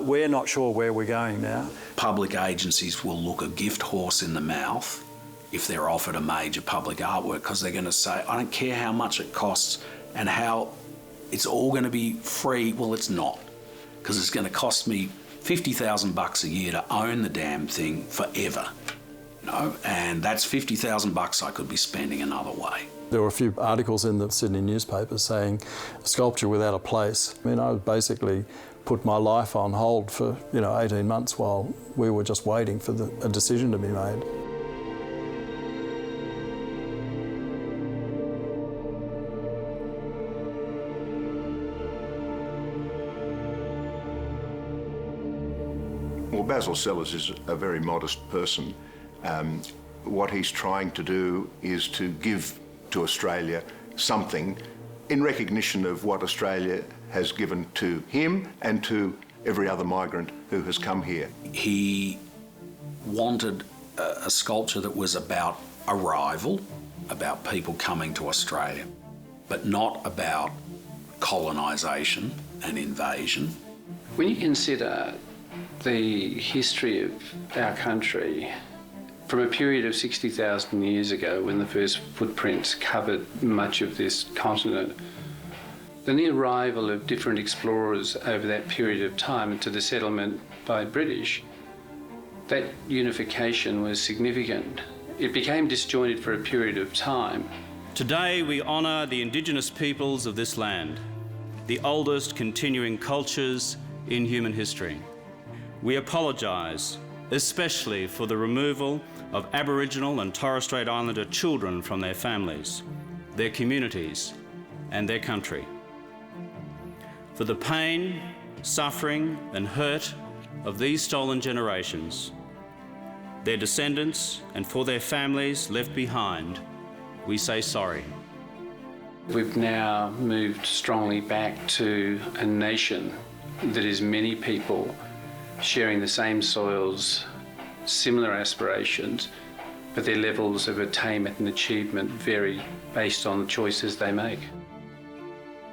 we're not sure where we're going now. Public agencies will look a gift horse in the mouth if they're offered a major public artwork, because they're going to say, I don't care how much it costs and how it's all going to be free. Well, it's not, because it's going to cost me $50,000 a year to own the damn thing forever. And that's $50,000 I could be spending another way. There were a few articles in the Sydney newspapers saying sculpture without a place. I mean, I basically put my life on hold for 18 months while we were just waiting for a decision to be made. Well, Basil Sellers is a very modest person. What he's trying to do is to give to Australia something in recognition of what Australia has given to him and to every other migrant who has come here. He wanted a sculpture that was about arrival, about people coming to Australia, but not about colonisation and invasion. When you consider the history of our country, from a period of 60,000 years ago when the first footprints covered much of this continent, then the arrival of different explorers over that period of time into the settlement by British, that unification was significant. It became disjointed for a period of time. Today we honour the Indigenous peoples of this land, the oldest continuing cultures in human history. We apologise, especially for the removal of Aboriginal and Torres Strait Islander children from their families, their communities and their country. For the pain, suffering and hurt of these stolen generations, their descendants and for their families left behind, we say sorry. We've now moved strongly back to a nation that is many people sharing the same soils, similar aspirations, but their levels of attainment and achievement vary based on the choices they make.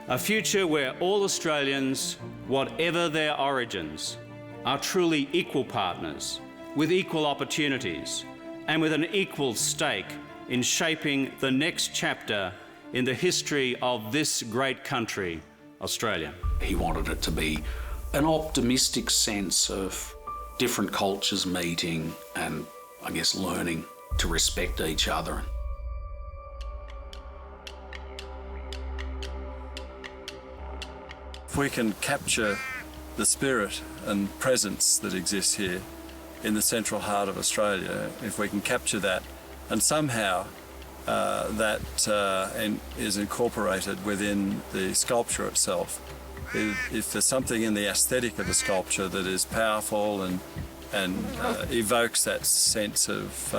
A future where all Australians, whatever their origins, are truly equal partners, with equal opportunities, and with an equal stake in shaping the next chapter in the history of this great country, Australia. He wanted it to be an optimistic sense of different cultures meeting and, I guess, learning to respect each other. If we can capture the spirit and presence that exists here in the central heart of Australia, if we can capture that and somehow that is incorporated within the sculpture itself, if there's something in the aesthetic of the sculpture that is powerful and evokes that sense of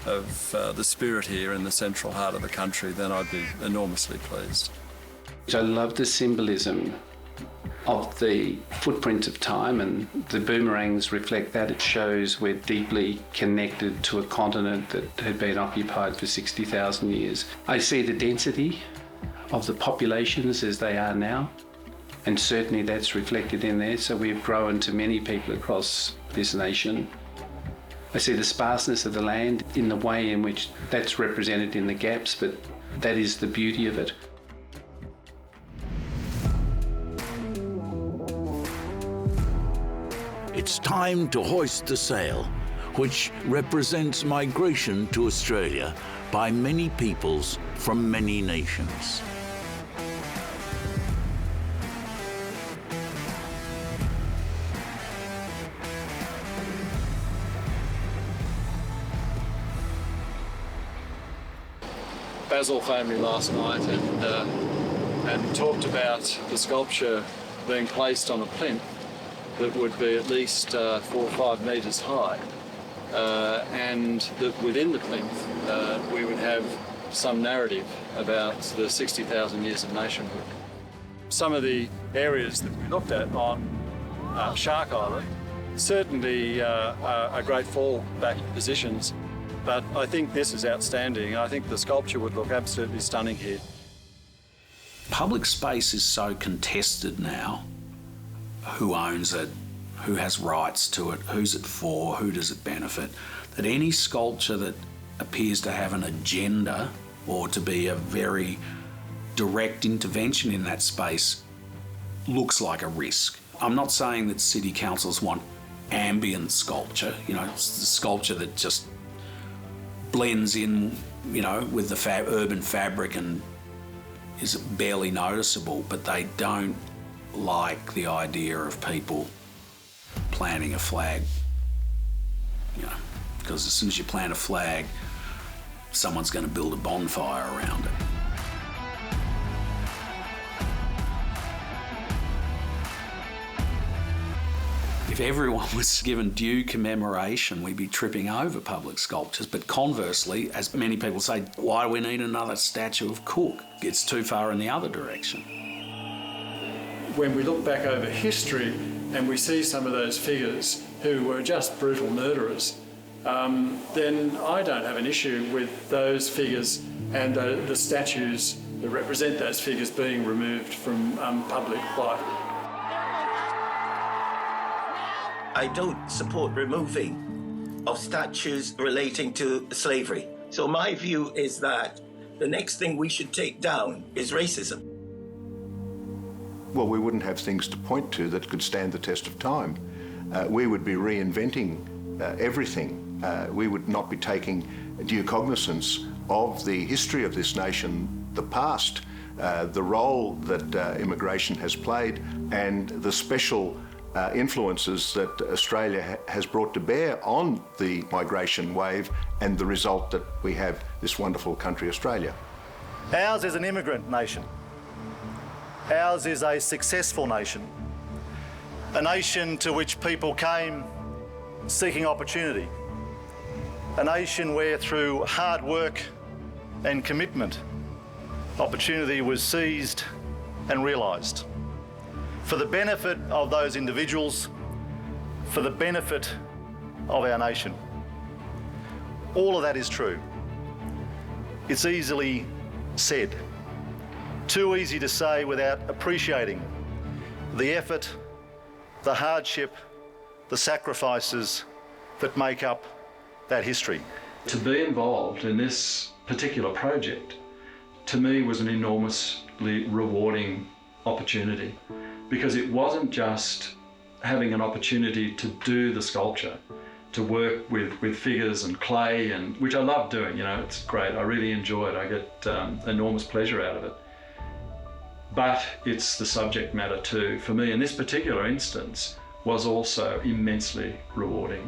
the spirit here in the central heart of the country, then I'd be enormously pleased. I love the symbolism of the footprint of time, and the boomerangs reflect that. It shows we're deeply connected to a continent that had been occupied for 60,000 years. I see the density of the populations as they are now, and certainly that's reflected in there. So we've grown to many people across this nation. I see the sparseness of the land in the way in which that's represented in the gaps, but that is the beauty of it. It's time to hoist the sail, which represents migration to Australia by many peoples from many nations. Basil phoned me last night and talked about the sculpture being placed on a plinth that would be at least 4 or 5 metres high, and that within the plinth we would have some narrative about the 60,000 years of nationhood. Some of the areas that we looked at on Shark Island certainly are great fallback positions, but I think this is outstanding. I think the sculpture would look absolutely stunning here. Public space is so contested now. Who owns it, who has rights to it, who's it for, who does it benefit, that any sculpture that appears to have an agenda or to be a very direct intervention in that space looks like a risk. I'm not saying that city councils want ambient sculpture, sculpture that just blends in, with the urban fabric and is barely noticeable, but they don't like the idea of people planting a flag, because as soon as you plant a flag, someone's going to build a bonfire around it. If everyone was given due commemoration, we'd be tripping over public sculptures. But conversely, as many people say, why do we need another statue of Cook? It's too far in the other direction. When we look back over history and we see some of those figures who were just brutal murderers, then I don't have an issue with those figures and the statues that represent those figures being removed from public life. I don't support removing of statues relating to slavery. So my view is that the next thing we should take down is racism. Well, we wouldn't have things to point to that could stand the test of time. We would be reinventing everything. We would not be taking due cognizance of the history of this nation, the past, the role that immigration has played, and the special influences that Australia has brought to bear on the migration wave, and the result that we have this wonderful country, Australia. Ours is an immigrant nation. Ours is a successful nation, a nation to which people came seeking opportunity, a nation where through hard work and commitment, opportunity was seized and realised for the benefit of those individuals, for the benefit of our nation. All of that is true. It's easily said. Too easy to say without appreciating the effort, the hardship, the sacrifices that make up that history. To be involved in this particular project, to me, was an enormously rewarding opportunity, because it wasn't just having an opportunity to do the sculpture, to work with figures and clay, and which I love doing, it's great, I really enjoy it, I get enormous pleasure out of it. But it's the subject matter too, for me in this particular instance, was also immensely rewarding.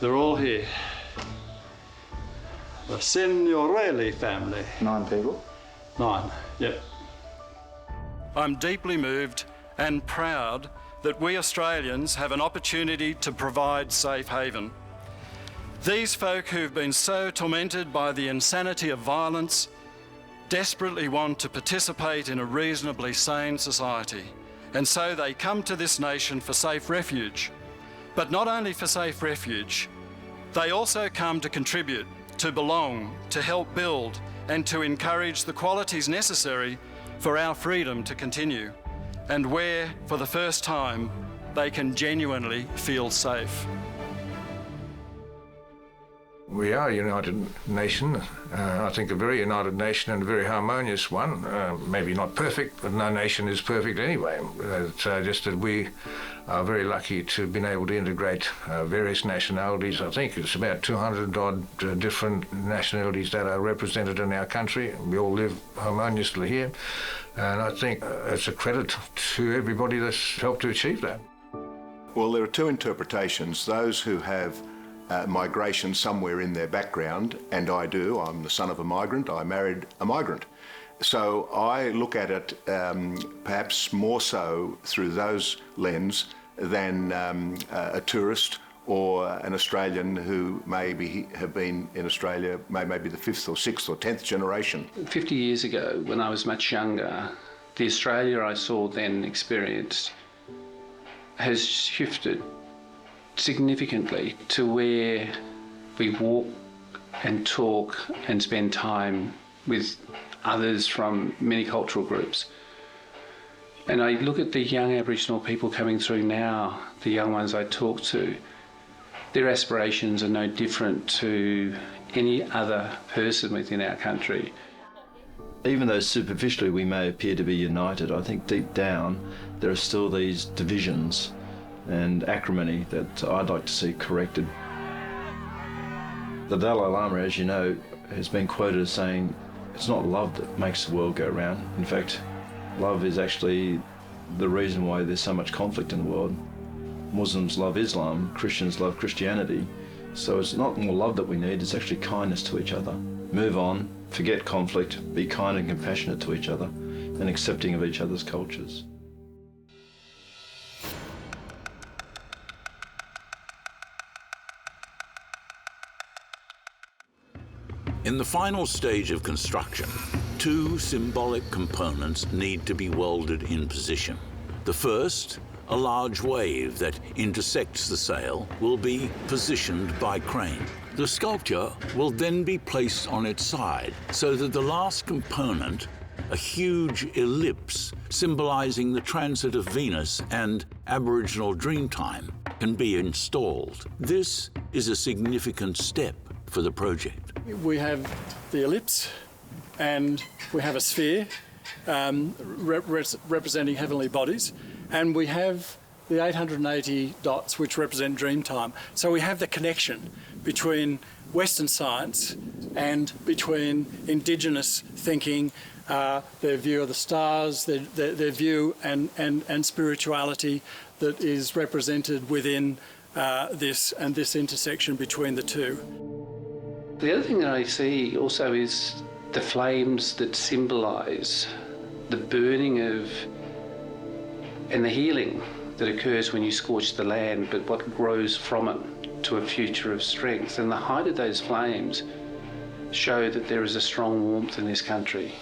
They're all here. The Signorelli family. 9 people? 9, yep. I'm deeply moved and proud that we Australians have an opportunity to provide safe haven. These folk who've been so tormented by the insanity of violence desperately want to participate in a reasonably sane society, and so they come to this nation for safe refuge. But not only for safe refuge, they also come to contribute, to belong, to help build, and to encourage the qualities necessary for our freedom to continue, and where, for the first time, they can genuinely feel safe. We are a united nation, I think a very united nation and a very harmonious one. Maybe not perfect, but no nation is perfect anyway. Just that we are very lucky to have been able to integrate various nationalities. I think it's about 200 odd different nationalities that are represented in our country. We all live harmoniously here, and I think it's a credit to everybody that's helped to achieve that. Well, there are two interpretations. Those who have migration somewhere in their background, and I do. I'm the son of a migrant. I married a migrant. So I look at it perhaps more so through those lens than a tourist or an Australian who maybe have been in Australia maybe the 5th or 6th or 10th generation. 50 years ago, when I was much younger, the Australia I saw then experienced has shifted significantly to where we walk and talk and spend time with others from many cultural groups. And I look at the young Aboriginal people coming through now, the young ones I talk to, their aspirations are no different to any other person within our country. Even though superficially we may appear to be united, I think deep down there are still these divisions and acrimony that I'd like to see corrected. The Dalai Lama, as you know, has been quoted as saying, it's not love that makes the world go round. In fact, love is actually the reason why there's so much conflict in the world. Muslims love Islam, Christians love Christianity. So it's not more love that we need, it's actually kindness to each other. Move on, forget conflict, be kind and compassionate to each other, and accepting of each other's cultures. In the final stage of construction, two symbolic components need to be welded in position. The first, a large wave that intersects the sail, will be positioned by crane. The sculpture will then be placed on its side so that the last component, a huge ellipse symbolizing the transit of Venus and Aboriginal Dreamtime, can be installed. This is a significant step for the project. We have the ellipse and we have a sphere representing heavenly bodies, and we have the 880 dots which represent Dreamtime. So we have the connection between Western science and between Indigenous thinking, their view of the stars, their view and spirituality that is represented within this intersection between the two. The other thing that I see also is the flames that symbolise the burning of and the healing that occurs when you scorch the land, but what grows from it to a future of strength. And the height of those flames show that there is a strong warmth in this country.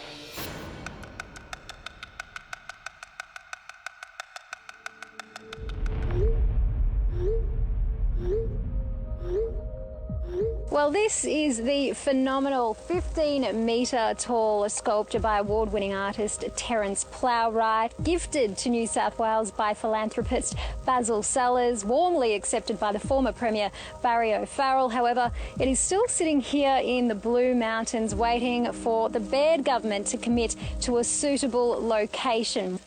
Well, this is the phenomenal 15-metre tall sculpture by award-winning artist Terence Plowright, gifted to New South Wales by philanthropist Basil Sellers, warmly accepted by the former Premier Barry O'Farrell. However, it is still sitting here in the Blue Mountains waiting for the Baird government to commit to a suitable location.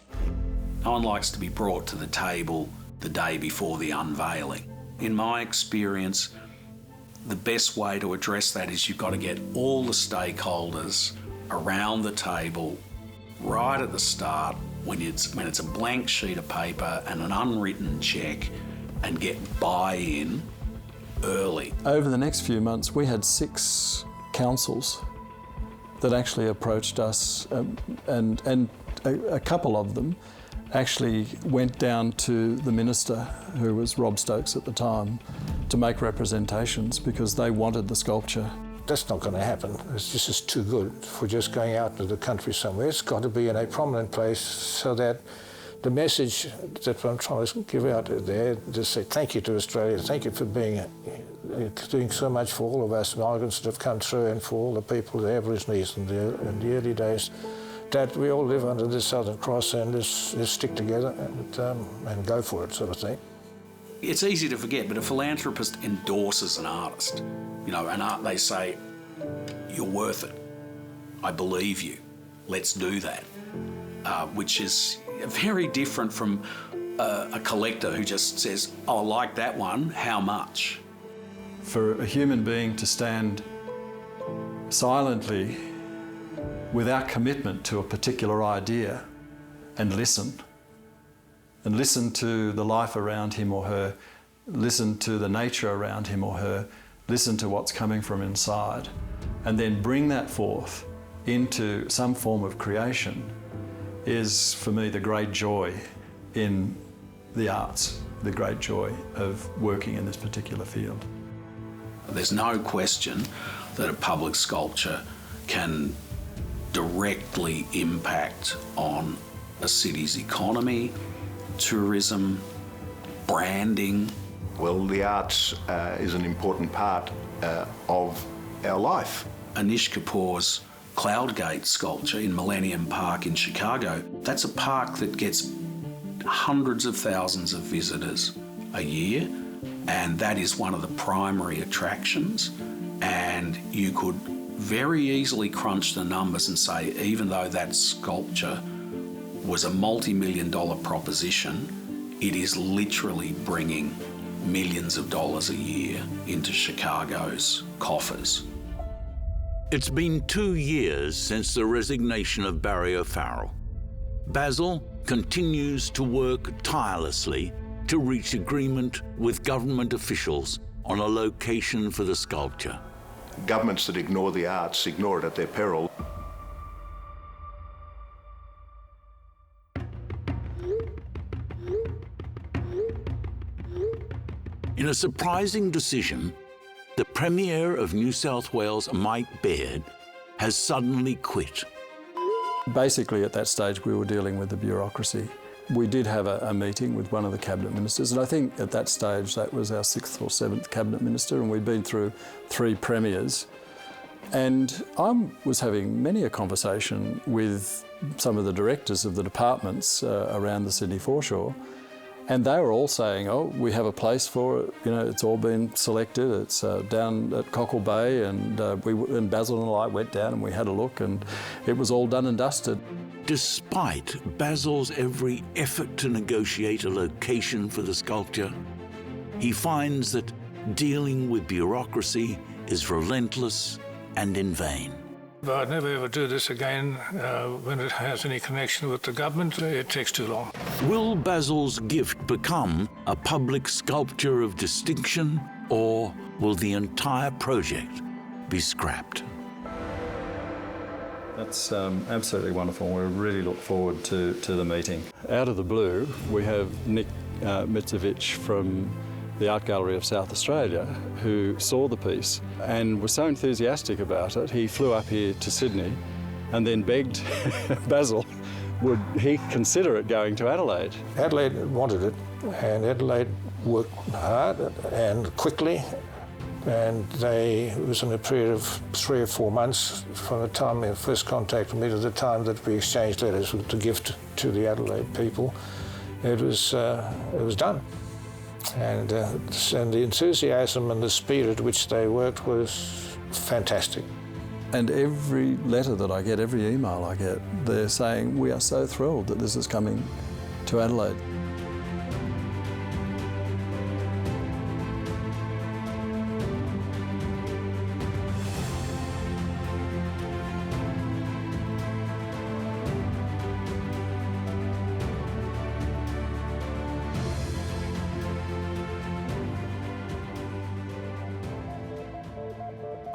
No one likes to be brought to the table the day before the unveiling. In my experience, the best way to address that is you've got to get all the stakeholders around the table right at the start when it's a blank sheet of paper and an unwritten cheque, and get buy-in early. Over the next few months, we had 6 councils that actually approached us, and a couple of them actually went down to the minister, who was Rob Stokes at the time, to make representations because they wanted the sculpture. that's not going to happen. This is too good for just going out into the country somewhere. It's got to be in a prominent place so that the message that I'm trying to give out there, just say thank you to Australia, thank you for doing so much for all of us migrants that have come through and for all the people, the Aborigines in the early days, that we all live under the Southern Cross and let's stick together and go for it, sort of thing. It's easy to forget, but a philanthropist endorses an artist. You know, they say, you're worth it. I believe you. Let's do that. Which is very different from a collector who just says, oh, I like that one, how much? For a human being to stand silently without commitment to a particular idea and listen to the life around him or her, listen to the nature around him or her, listen to what's coming from inside, and then bring that forth into some form of creation is, for me, the great joy in the arts, the great joy of working in this particular field. There's no question that a public sculpture can directly impact on a city's economy, tourism, branding. Well, the arts is an important part of our life. Anish Kapoor's Cloudgate sculpture in Millennium Park in Chicago, that's a park that gets hundreds of thousands of visitors a year, and that is one of the primary attractions. And you could very easily crunch the numbers and say, even though that sculpture was a multi-million-dollar proposition, it is literally bringing millions of dollars a year into Chicago's coffers. It's been 2 years since the resignation of Barry O'Farrell. Basil continues to work tirelessly to reach agreement with government officials on a location for the sculpture. Governments that ignore the arts ignore it at their peril. In a surprising decision, the Premier of New South Wales, Mike Baird, has suddenly quit. Basically, at that stage, we were dealing with the bureaucracy. We did have a meeting with one of the cabinet ministers, and I think at that stage that was our 6th or 7th cabinet minister, and we'd been through 3 premiers. And I was having many a conversation with some of the directors of the departments around the Sydney foreshore, and they were all saying, oh, we have a place for it, you know, it's all been selected, it's down at Cockle Bay, and Basil and I went down and we had a look, and it was all done and dusted. Despite Basil's every effort to negotiate a location for the sculpture, he finds that dealing with bureaucracy is relentless and in vain. But I'd never ever do this again when it has any connection with the government. It takes too long. Will Basil's gift become a public sculpture of distinction, or will the entire project be scrapped? That's absolutely wonderful. We really look forward to the meeting. Out of the blue, we have Nick Mitsovic from the Art Gallery of South Australia, who saw the piece and was so enthusiastic about it, he flew up here to Sydney and then begged Basil, would he consider it going to Adelaide? Adelaide wanted it, and Adelaide worked hard and quickly, and it was in a period of 3 or 4 months from the time they first contacted me to the time that we exchanged letters with the gift to the Adelaide people. It was done. And the enthusiasm and the speed at which they worked was fantastic. And every letter that I get, every email I get, they're saying, we are so thrilled that this is coming to Adelaide.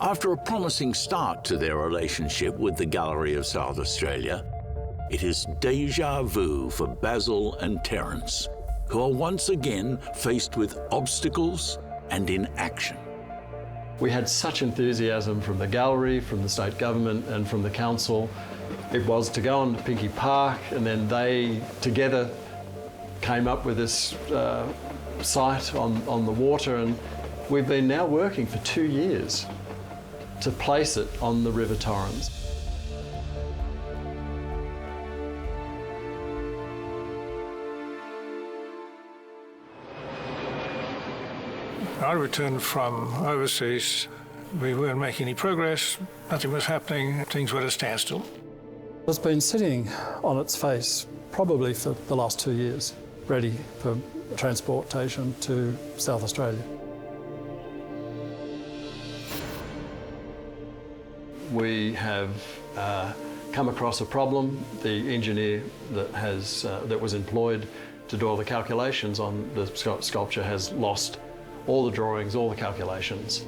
After a promising start to their relationship with the Gallery of South Australia, it is déjà vu for Basil and Terence, who are once again faced with obstacles and inaction. We had such enthusiasm from the gallery, from the state government and from the council. It was to go on to Pinkie Park, and then they together came up with this site on the water, and we've been now working for 2 years to place it on the River Torrens. I returned from overseas. We weren't making any progress, nothing was happening, things were at a standstill. It's been sitting on its face probably for the last 2 years, ready for transportation to South Australia. We have come across a problem. The engineer that was employed to do all the calculations on the sculpture has lost all the drawings, all the calculations.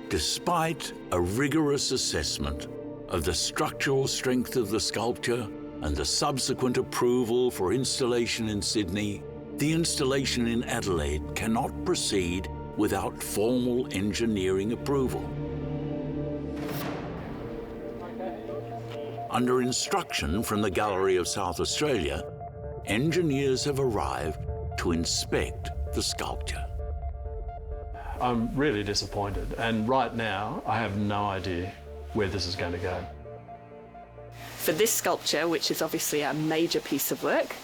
Despite a rigorous assessment of the structural strength of the sculpture and the subsequent approval for installation in Sydney, the installation in Adelaide cannot proceed without formal engineering approval. Under instruction from the Gallery of South Australia, engineers have arrived to inspect the sculpture. I'm really disappointed, and right now I have no idea where this is going to go. For this sculpture, which is obviously a major piece of work,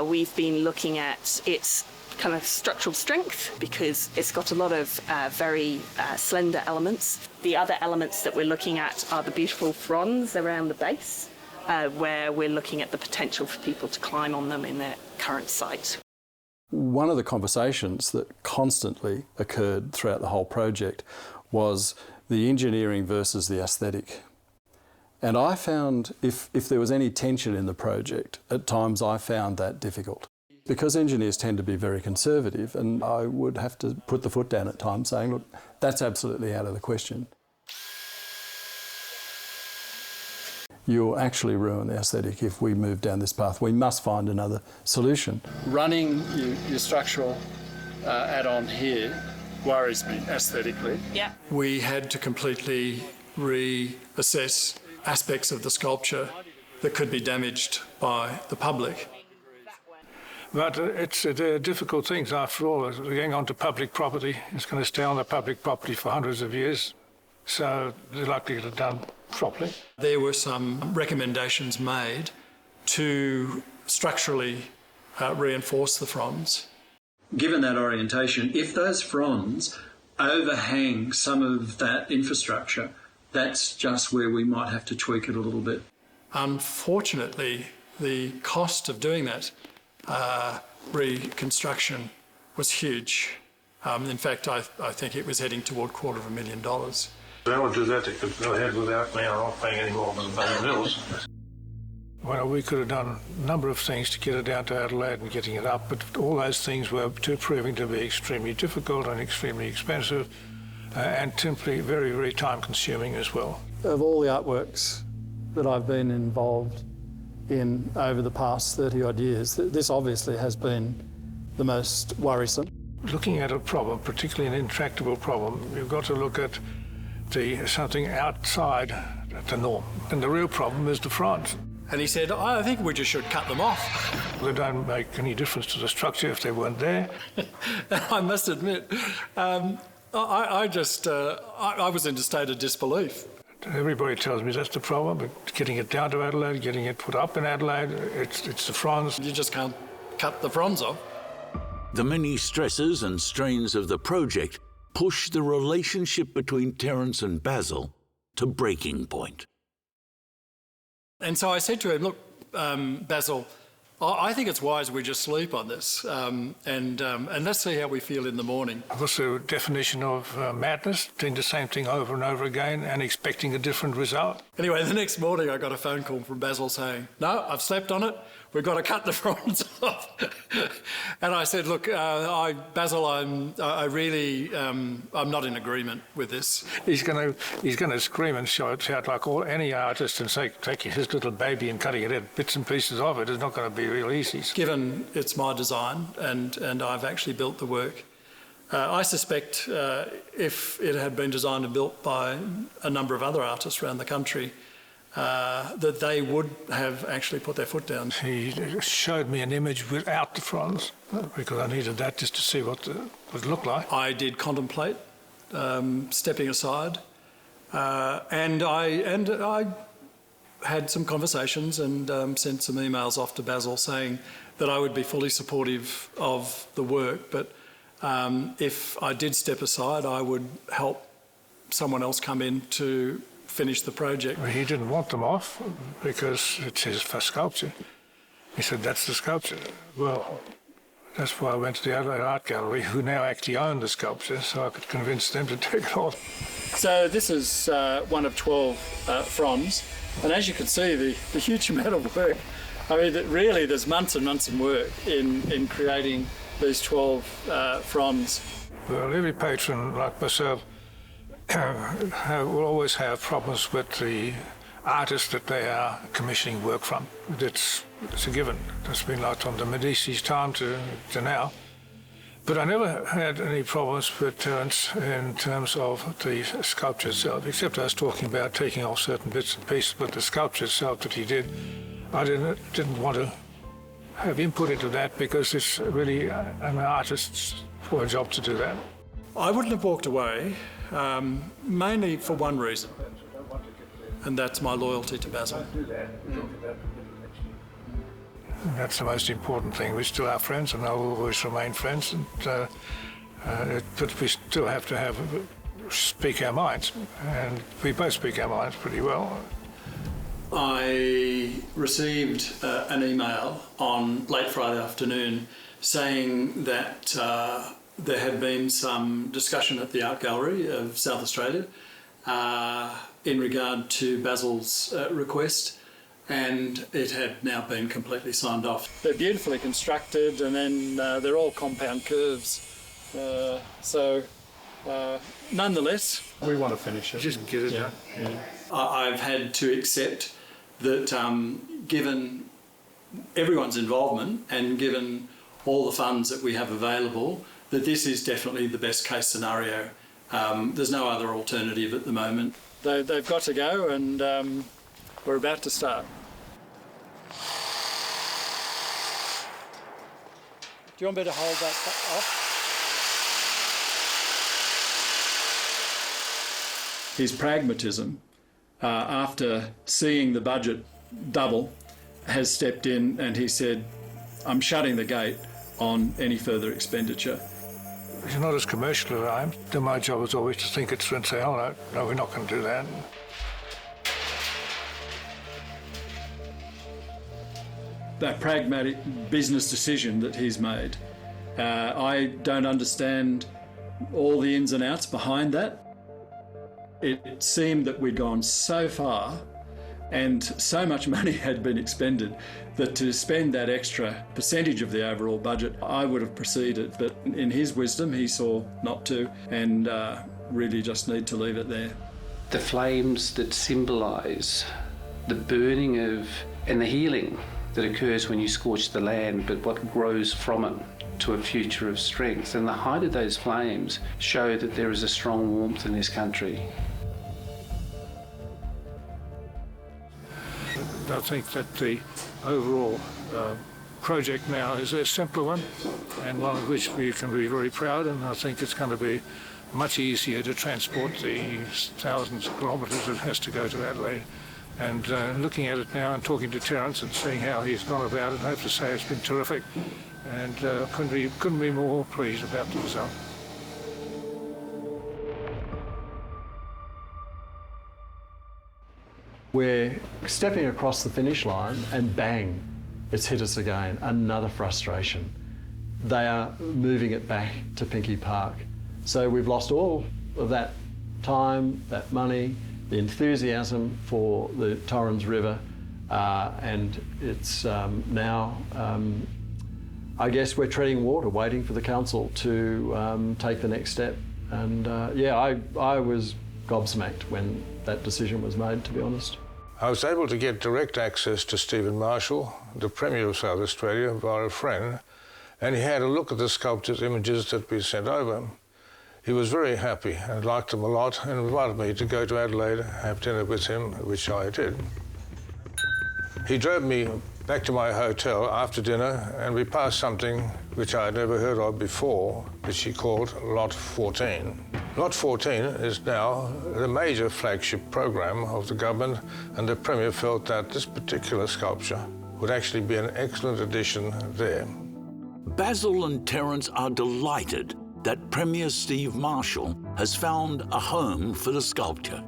we've been looking at its kind of structural strength because it's got a lot of very slender elements. The other elements that we're looking at are the beautiful fronds around the base, where we're looking at the potential for people to climb on them in their current site. One of the conversations that constantly occurred throughout the whole project was the engineering versus the aesthetic. And I found if there was any tension in the project, at times I found that difficult. Because engineers tend to be very conservative, and I would have to put the foot down at times saying, look, that's absolutely out of the question. You'll actually ruin the aesthetic if we move down this path. We must find another solution. Running your structural add-on here worries me aesthetically. Yeah. We had to completely reassess aspects of the sculpture that could be damaged by the public. But they're difficult things after all. We're going on to public property. It's going to stay on the public property for hundreds of years. So they're likely to get it done properly. There were some recommendations made to structurally reinforce the fronds. Given that orientation, if those fronds overhang some of that infrastructure, that's just where we might have to tweak it a little bit. Unfortunately, the cost of doing that reconstruction was huge. In fact, I think it was heading toward $250,000. They would do that, they could go ahead without me. I'm not paying any more than $1 million. Well, we could have done a number of things to get it down to Adelaide and getting it up, but all those things were proving to be extremely difficult and extremely expensive and simply very, very time-consuming as well. Of all the artworks that I've been involved in over the past 30-odd years, this obviously has been the most worrisome. Looking at a problem, particularly an intractable problem, you've got to look at something outside the norm. And the real problem is the fronds. And he said, I think we just should cut them off. They don't make any difference to the structure if they weren't there. I must admit, I was in a state of disbelief. Everybody tells me that's the problem, but getting it down to Adelaide, getting it put up in Adelaide, it's the fronds. You just can't cut the fronds off. The many stresses and strains of the project push the relationship between Terence and Basil to breaking point. And so I said to him, look, Basil, I think it's wise we just sleep on this and let's see how we feel in the morning. What's the definition of madness? Doing the same thing over and over again and expecting a different result? Anyway, the next morning I got a phone call from Basil saying, no, I've slept on it. We've got to cut the fronds off. And I said, look, Basil, I'm not in agreement with this. He's going to scream and shout like any artist and say, take his little baby and cutting it in bits and pieces of it is not going to be real easy. Given it's my design and I've actually built the work, I suspect if it had been designed and built by a number of other artists around the country, that they would have actually put their foot down. He showed me an image without the fronds because I needed that just to see what it looked like. I did contemplate stepping aside, and I had some conversations and sent some emails off to Basil saying that I would be fully supportive of the work, but if I did step aside, I would help someone else come in to finish the project. He didn't want them off because it's his sculpture. He said, that's the sculpture. Well, that's why I went to the Adelaide Art Gallery, who now actually own the sculpture, so I could convince them to take it off. So this is one of 12 fronds, and as you can see, the huge amount of work. I mean, really, there's months and months of work in creating these 12 fronds. Well, every patron like myself will always have problems with the artists that they are commissioning work from. It's a given. It's been like from the Medici's time to now. But I never had any problems with Terence in terms of the sculpture itself, except I was talking about taking off certain bits and pieces, but the sculpture itself that he did, I didn't want to have input into that because it's really an artist's job to do that. I wouldn't have walked away, mainly for one reason, and that's my loyalty to Basil. That's the most important thing. We still are friends and I'll always remain friends, but we still have to speak our minds, and we both speak our minds pretty well. I received an email on late Friday afternoon saying that there had been some discussion at the Art Gallery of South Australia in regard to Basil's request, and it had now been completely signed off. They're beautifully constructed, and then they're all compound curves. Nonetheless, we want to finish it. Just get it done. Yeah. I've had to accept that given everyone's involvement and given all the funds that we have available, that this is definitely the best case scenario. There's no other alternative at the moment. They've got to go, and we're about to start. Do you want me to hold that off? His pragmatism, after seeing the budget double, has stepped in and he said, I'm shutting the gate on any further expenditure. He's not as commercial as I am. Then my job is always to think it through and say, oh, no, we're not going to do that. That pragmatic business decision that he's made, I don't understand all the ins and outs behind that. It seemed that we'd gone so far and so much money had been expended that to spend that extra percentage of the overall budget, I would have proceeded. But in his wisdom, he saw not to, and really just need to leave it there. The flames that symbolise the burning of and the healing that occurs when you scorch the land, but what grows from it to a future of strength. And the height of those flames show that there is a strong warmth in this country. I think that the overall project now is a simpler one, and one of which we can be very proud, and I think it's going to be much easier to transport the thousands of kilometres it has to go to Adelaide. And looking at it now and talking to Terence and seeing how he's gone about it, I have to say it's been terrific, and couldn't be more pleased about the result. We're stepping across the finish line and bang, it's hit us again, another frustration. They are moving it back to Pinkie Park. So we've lost all of that time, that money, the enthusiasm for the Torrens River, and it's now, I guess we're treading water, waiting for the council to take the next step. And I was gobsmacked when that decision was made, to be honest. I was able to get direct access to Stephen Marshall, the Premier of South Australia, via a friend, and he had a look at the sculpture's images that we sent over. He was very happy and liked them a lot and invited me to go to Adelaide, have dinner with him, which I did. He drove me back to my hotel after dinner and we passed something which I had never heard of before, which he called Lot 14. Lot 14 is now the major flagship program of the government, and the Premier felt that this particular sculpture would actually be an excellent addition there. Basil and Terence are delighted that Premier Steve Marshall has found a home for the sculpture.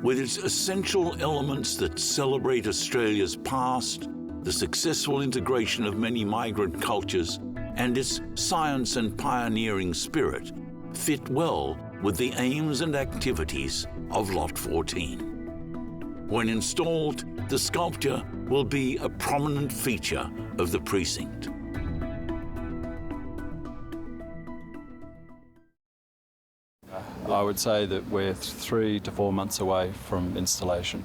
With its essential elements that celebrate Australia's past, the successful integration of many migrant cultures, and its science and pioneering spirit, fit well with the aims and activities of Lot 14. When installed, the sculpture will be a prominent feature of the precinct. I would say that we're 3 to 4 months away from installation.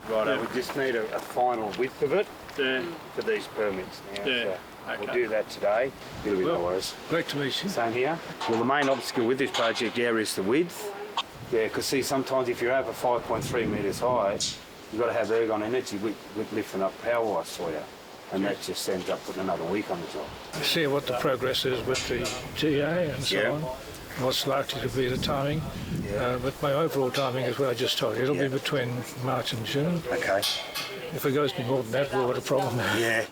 Right, we just need a final width of it for these permits now. So we'll do that today. It'll be no worries. Great to meet you. Same here. Well, the main obstacle with this project here is the width. Yeah, because see, sometimes if you're over 5.3 metres high, you've got to have ergon energy with lifting up power wires for you. And that just ends up putting another week on the job. See what the progress is with the GA and so on. What's likely to be the timing. But my overall timing is what I just told you. It'll be between March and June. Okay. If it goes more than that, we'll have a problem. Yeah.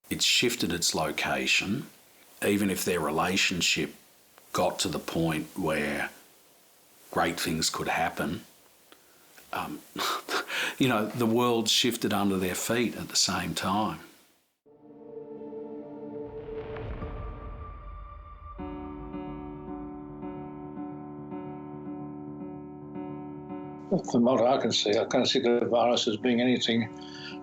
It's shifted its location, even if their relationship got to the point where great things could happen. You know, the world shifted under their feet at the same time. From what I can see the virus as being anything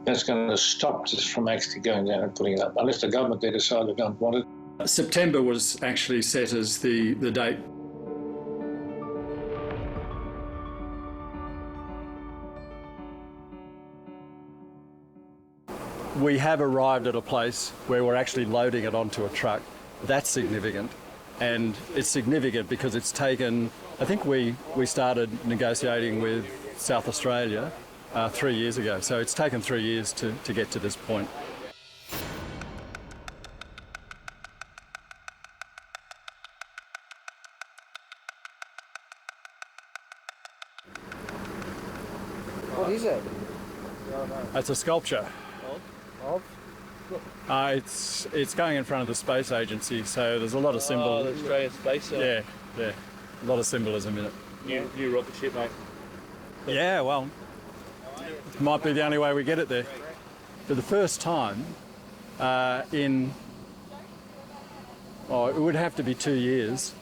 that's going to stop this from actually going down and putting it up, unless the government they decide they don't want it. September was actually set as the date. We have arrived at a place where we're actually loading it onto a truck. That's significant. And it's significant because it's taken, I think we started negotiating with South Australia 3 years ago. So it's taken 3 years to get to this point. What is it? It's a sculpture. Of? It's going in front of the Space Agency, so there's a lot of symbolism. The Australian Space Yeah, a lot of symbolism in it. New rocket ship, mate. Yeah, well, it might be the only way we get it there. For the first time it would have to be 2 years.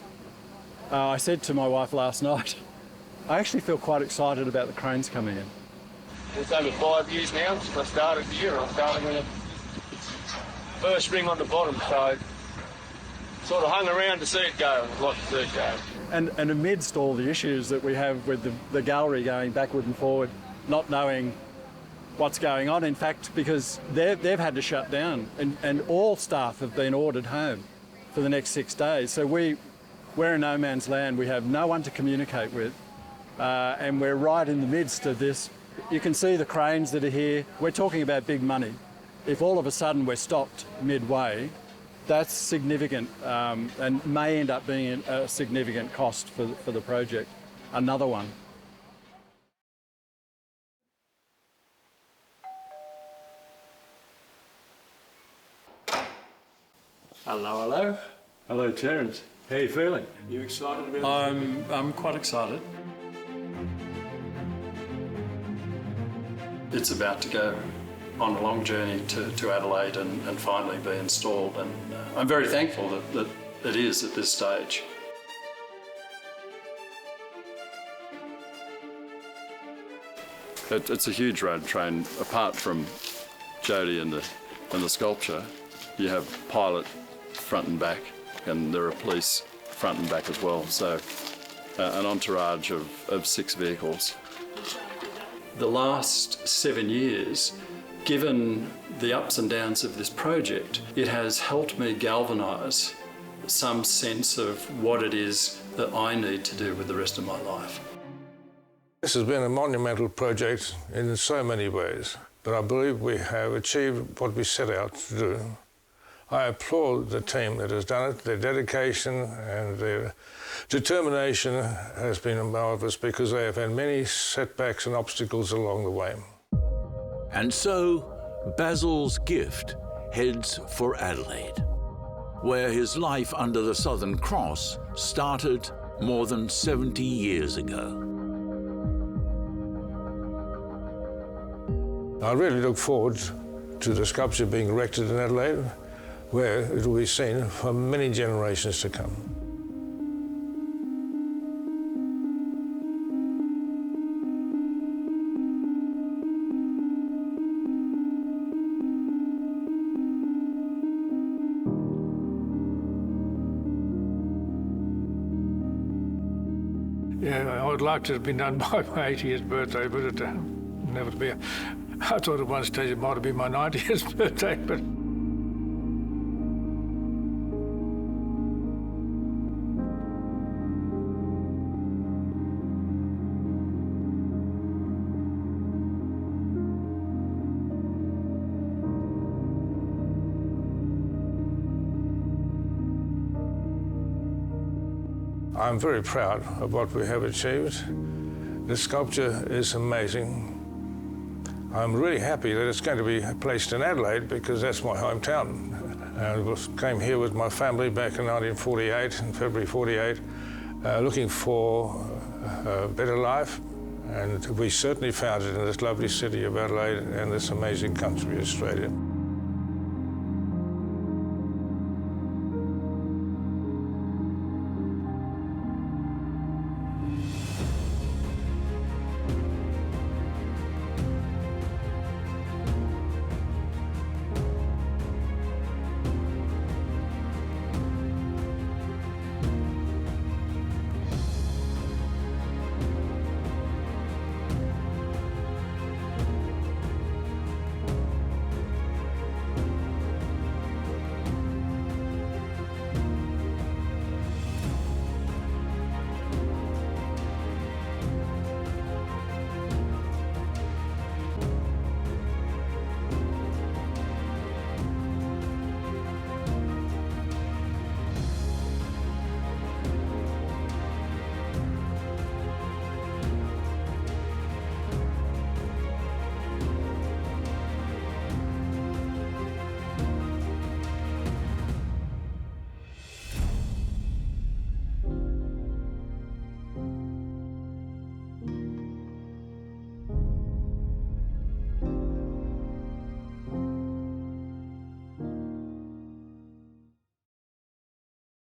I said to my wife last night, I actually feel quite excited about the cranes coming in. It's over 5 years now since I started here. I started with the first ring on the bottom, so sort of hung around to see it go and watched to see it go. And amidst all the issues that we have with the gallery going backward and forward, not knowing what's going on, in fact, because they've had to shut down and all staff have been ordered home for the next 6 days. So we're in no man's land. We have no one to communicate with and we're right in the midst of this. You can see the cranes that are here. We're talking about big money. If all of a sudden we're stopped midway, that's significant and may end up being a significant cost for the project. Another one. Hello. Hello, Terence. How are you feeling? You excited about it? I'm quite excited. It's about to go on a long journey to Adelaide and finally be installed, and I'm very thankful that it is at this stage. It's a huge road train. Apart from Jody and the sculpture, you have pilot front and back, and there are police front and back as well. So an entourage of 6 vehicles. The last 7 years, given the ups and downs of this project, it has helped me galvanise some sense of what it is that I need to do with the rest of my life. This has been a monumental project in so many ways, but I believe we have achieved what we set out to do. I applaud the team that has done it. Their dedication and their determination has been marvellous because they have had many setbacks and obstacles along the way. And so, Basil's gift heads for Adelaide, where his life under the Southern Cross started more than 70 years ago. I really look forward to the sculpture being erected in Adelaide, where it will be seen for many generations to come. Yeah, I would like to have been done by my 80th birthday, but it never to be. I thought at one stage it might have been my 90th birthday, but I'm very proud of what we have achieved. The sculpture is amazing. I'm really happy that it's going to be placed in Adelaide because that's my hometown. I came here with my family back in 1948, in February 48, looking for a better life, and we certainly found it in this lovely city of Adelaide and this amazing country, Australia.